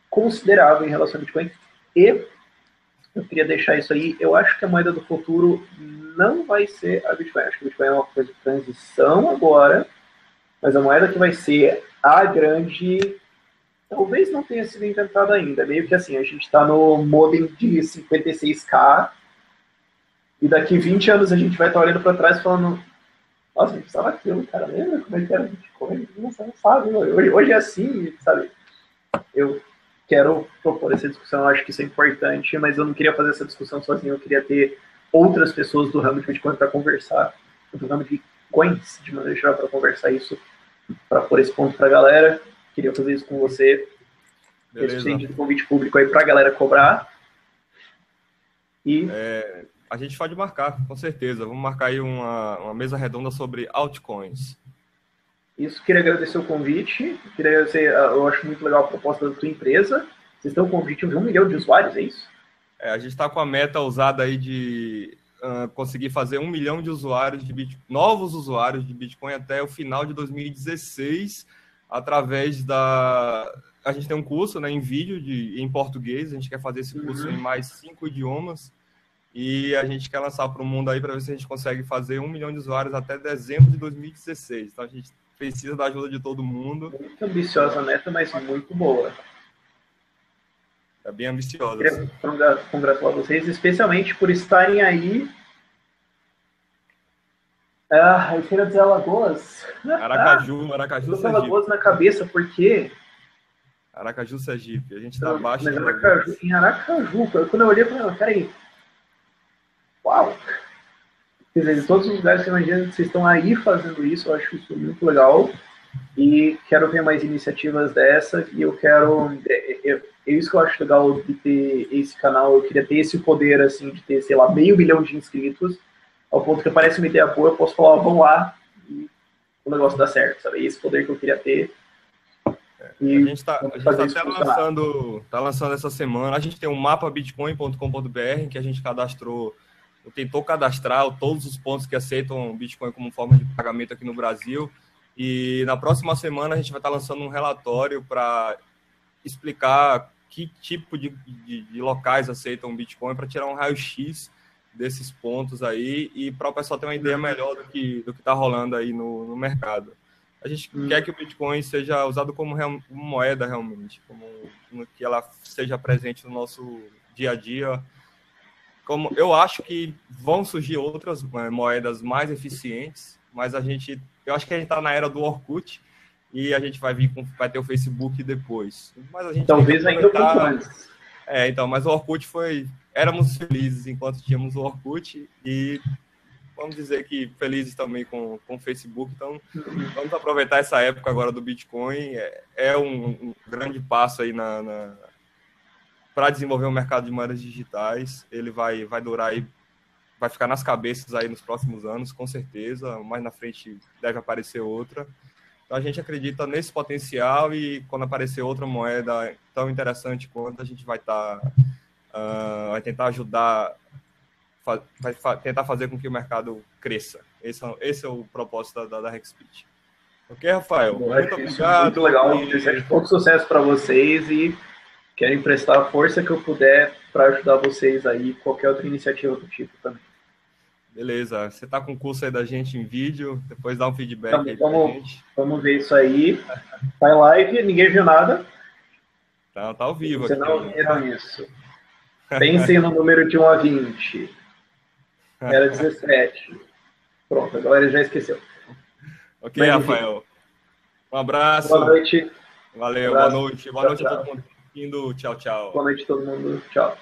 considerável em relação ao Bitcoin. E eu queria deixar isso aí. Eu acho que a moeda do futuro não vai ser a Bitcoin. Acho que a Bitcoin é uma coisa de transição agora, mas a moeda que vai ser a grande, talvez não tenha sido inventada ainda. Meio que assim, a gente está no modem de 56K e daqui 20 anos a gente vai estar olhando para trás falando: nossa, a gente precisava aquilo, cara. Lembra como é que era o Bitcoin? Nossa, não sabe. Hoje é assim, sabe? Eu quero propor essa discussão, eu acho que isso é importante, mas eu não queria fazer essa discussão sozinho, eu queria ter outras pessoas do ramo de Bitcoin para conversar, do ramo de coins, de maneira geral, para conversar isso, para pôr esse ponto para a galera. Queria fazer isso com você. Esse convite público aí para a galera cobrar. E a gente pode marcar, com certeza. Vamos marcar aí uma mesa redonda sobre altcoins. Isso, queria agradecer o convite. Queria agradecer, eu acho muito legal a proposta da tua empresa. Vocês estão com o objetivo de 1 milhão de usuários, é isso? A gente está com a meta ousada aí de conseguir fazer 1 milhão de usuários de Bitcoin, novos usuários de Bitcoin até o final de 2016, através da... A gente tem um curso, né, em vídeo em português, a gente quer fazer esse curso em mais 5 idiomas, E a gente quer lançar para o mundo aí para ver se a gente consegue fazer 1 milhão de usuários até dezembro de 2016. Então a gente precisa da ajuda de todo mundo. Muito ambiciosa a meta, mas muito boa. É bem ambiciosa. Queria congratular vocês, especialmente por estarem aí. Eu queria dizer Alagoas. Aracaju, Sergipe. Alagoas na cabeça, porque... Aracaju, Sergipe. A gente está abaixo de Aracaju. Em Aracaju, quando eu olhei, eu falei, peraí. Uau! Quer dizer, de todos os lugares que você imagina que vocês estão aí fazendo isso, eu acho isso muito legal. E quero ver mais iniciativas dessa. E eu quero... É isso que eu acho legal de ter esse canal. Eu queria ter esse poder, assim, de ter, sei lá, 500 mil de inscritos. Ao ponto que aparece uma ideia boa, eu posso falar, vamos lá, e o negócio dá certo, sabe? Esse poder que eu queria ter. E a gente está até lançando essa semana. A gente tem um mapa bitcoin.com.br que a gente tentou cadastrar todos os pontos que aceitam Bitcoin como forma de pagamento aqui no Brasil. E na próxima semana a gente vai estar lançando um relatório para explicar que tipo de locais aceitam Bitcoin, para tirar um raio-x desses pontos aí e para o pessoal ter uma ideia melhor do que está rolando aí no mercado. A gente quer que o Bitcoin seja usado como moeda realmente, como que ela seja presente no nosso dia a dia. Como eu acho que vão surgir outras moedas mais eficientes, mas eu acho que a gente está na era do Orkut e a gente vai ter o Facebook depois. Mas a gente talvez ainda um pouco antes. Então, mas o Orkut éramos felizes enquanto tínhamos o Orkut e vamos dizer que felizes também com o Facebook. Então, vamos aproveitar essa época agora do Bitcoin. É um grande passo aí para desenvolver o mercado de moedas digitais. Ele vai durar aí, vai ficar nas cabeças aí nos próximos anos, com certeza. Mais na frente deve aparecer outra. Então, a gente acredita nesse potencial e quando aparecer outra moeda tão interessante quanto, a gente vai vai tentar ajudar, vai tentar fazer com que o mercado cresça. Esse é o propósito da Hexbit. Ok, Rafael? Muito obrigado. Muito legal. Desejo todo sucesso para vocês e quero emprestar a força que eu puder para ajudar vocês aí, qualquer outra iniciativa do tipo também. Beleza. Você está com o curso aí da gente em vídeo, depois dá um feedback aí pra gente. Vamos ver isso aí. Tá em live, ninguém viu nada. Tá ao vivo aqui. Vocês não viram isso. Pensem no número de 1 a 20. Era 17. Pronto, a galera já esqueceu. Ok, mas, Rafael. Um abraço. Boa noite. Valeu, boa noite. Boa noite a todo mundo. Tchau, tchau. Boa noite a todo mundo. Tchau.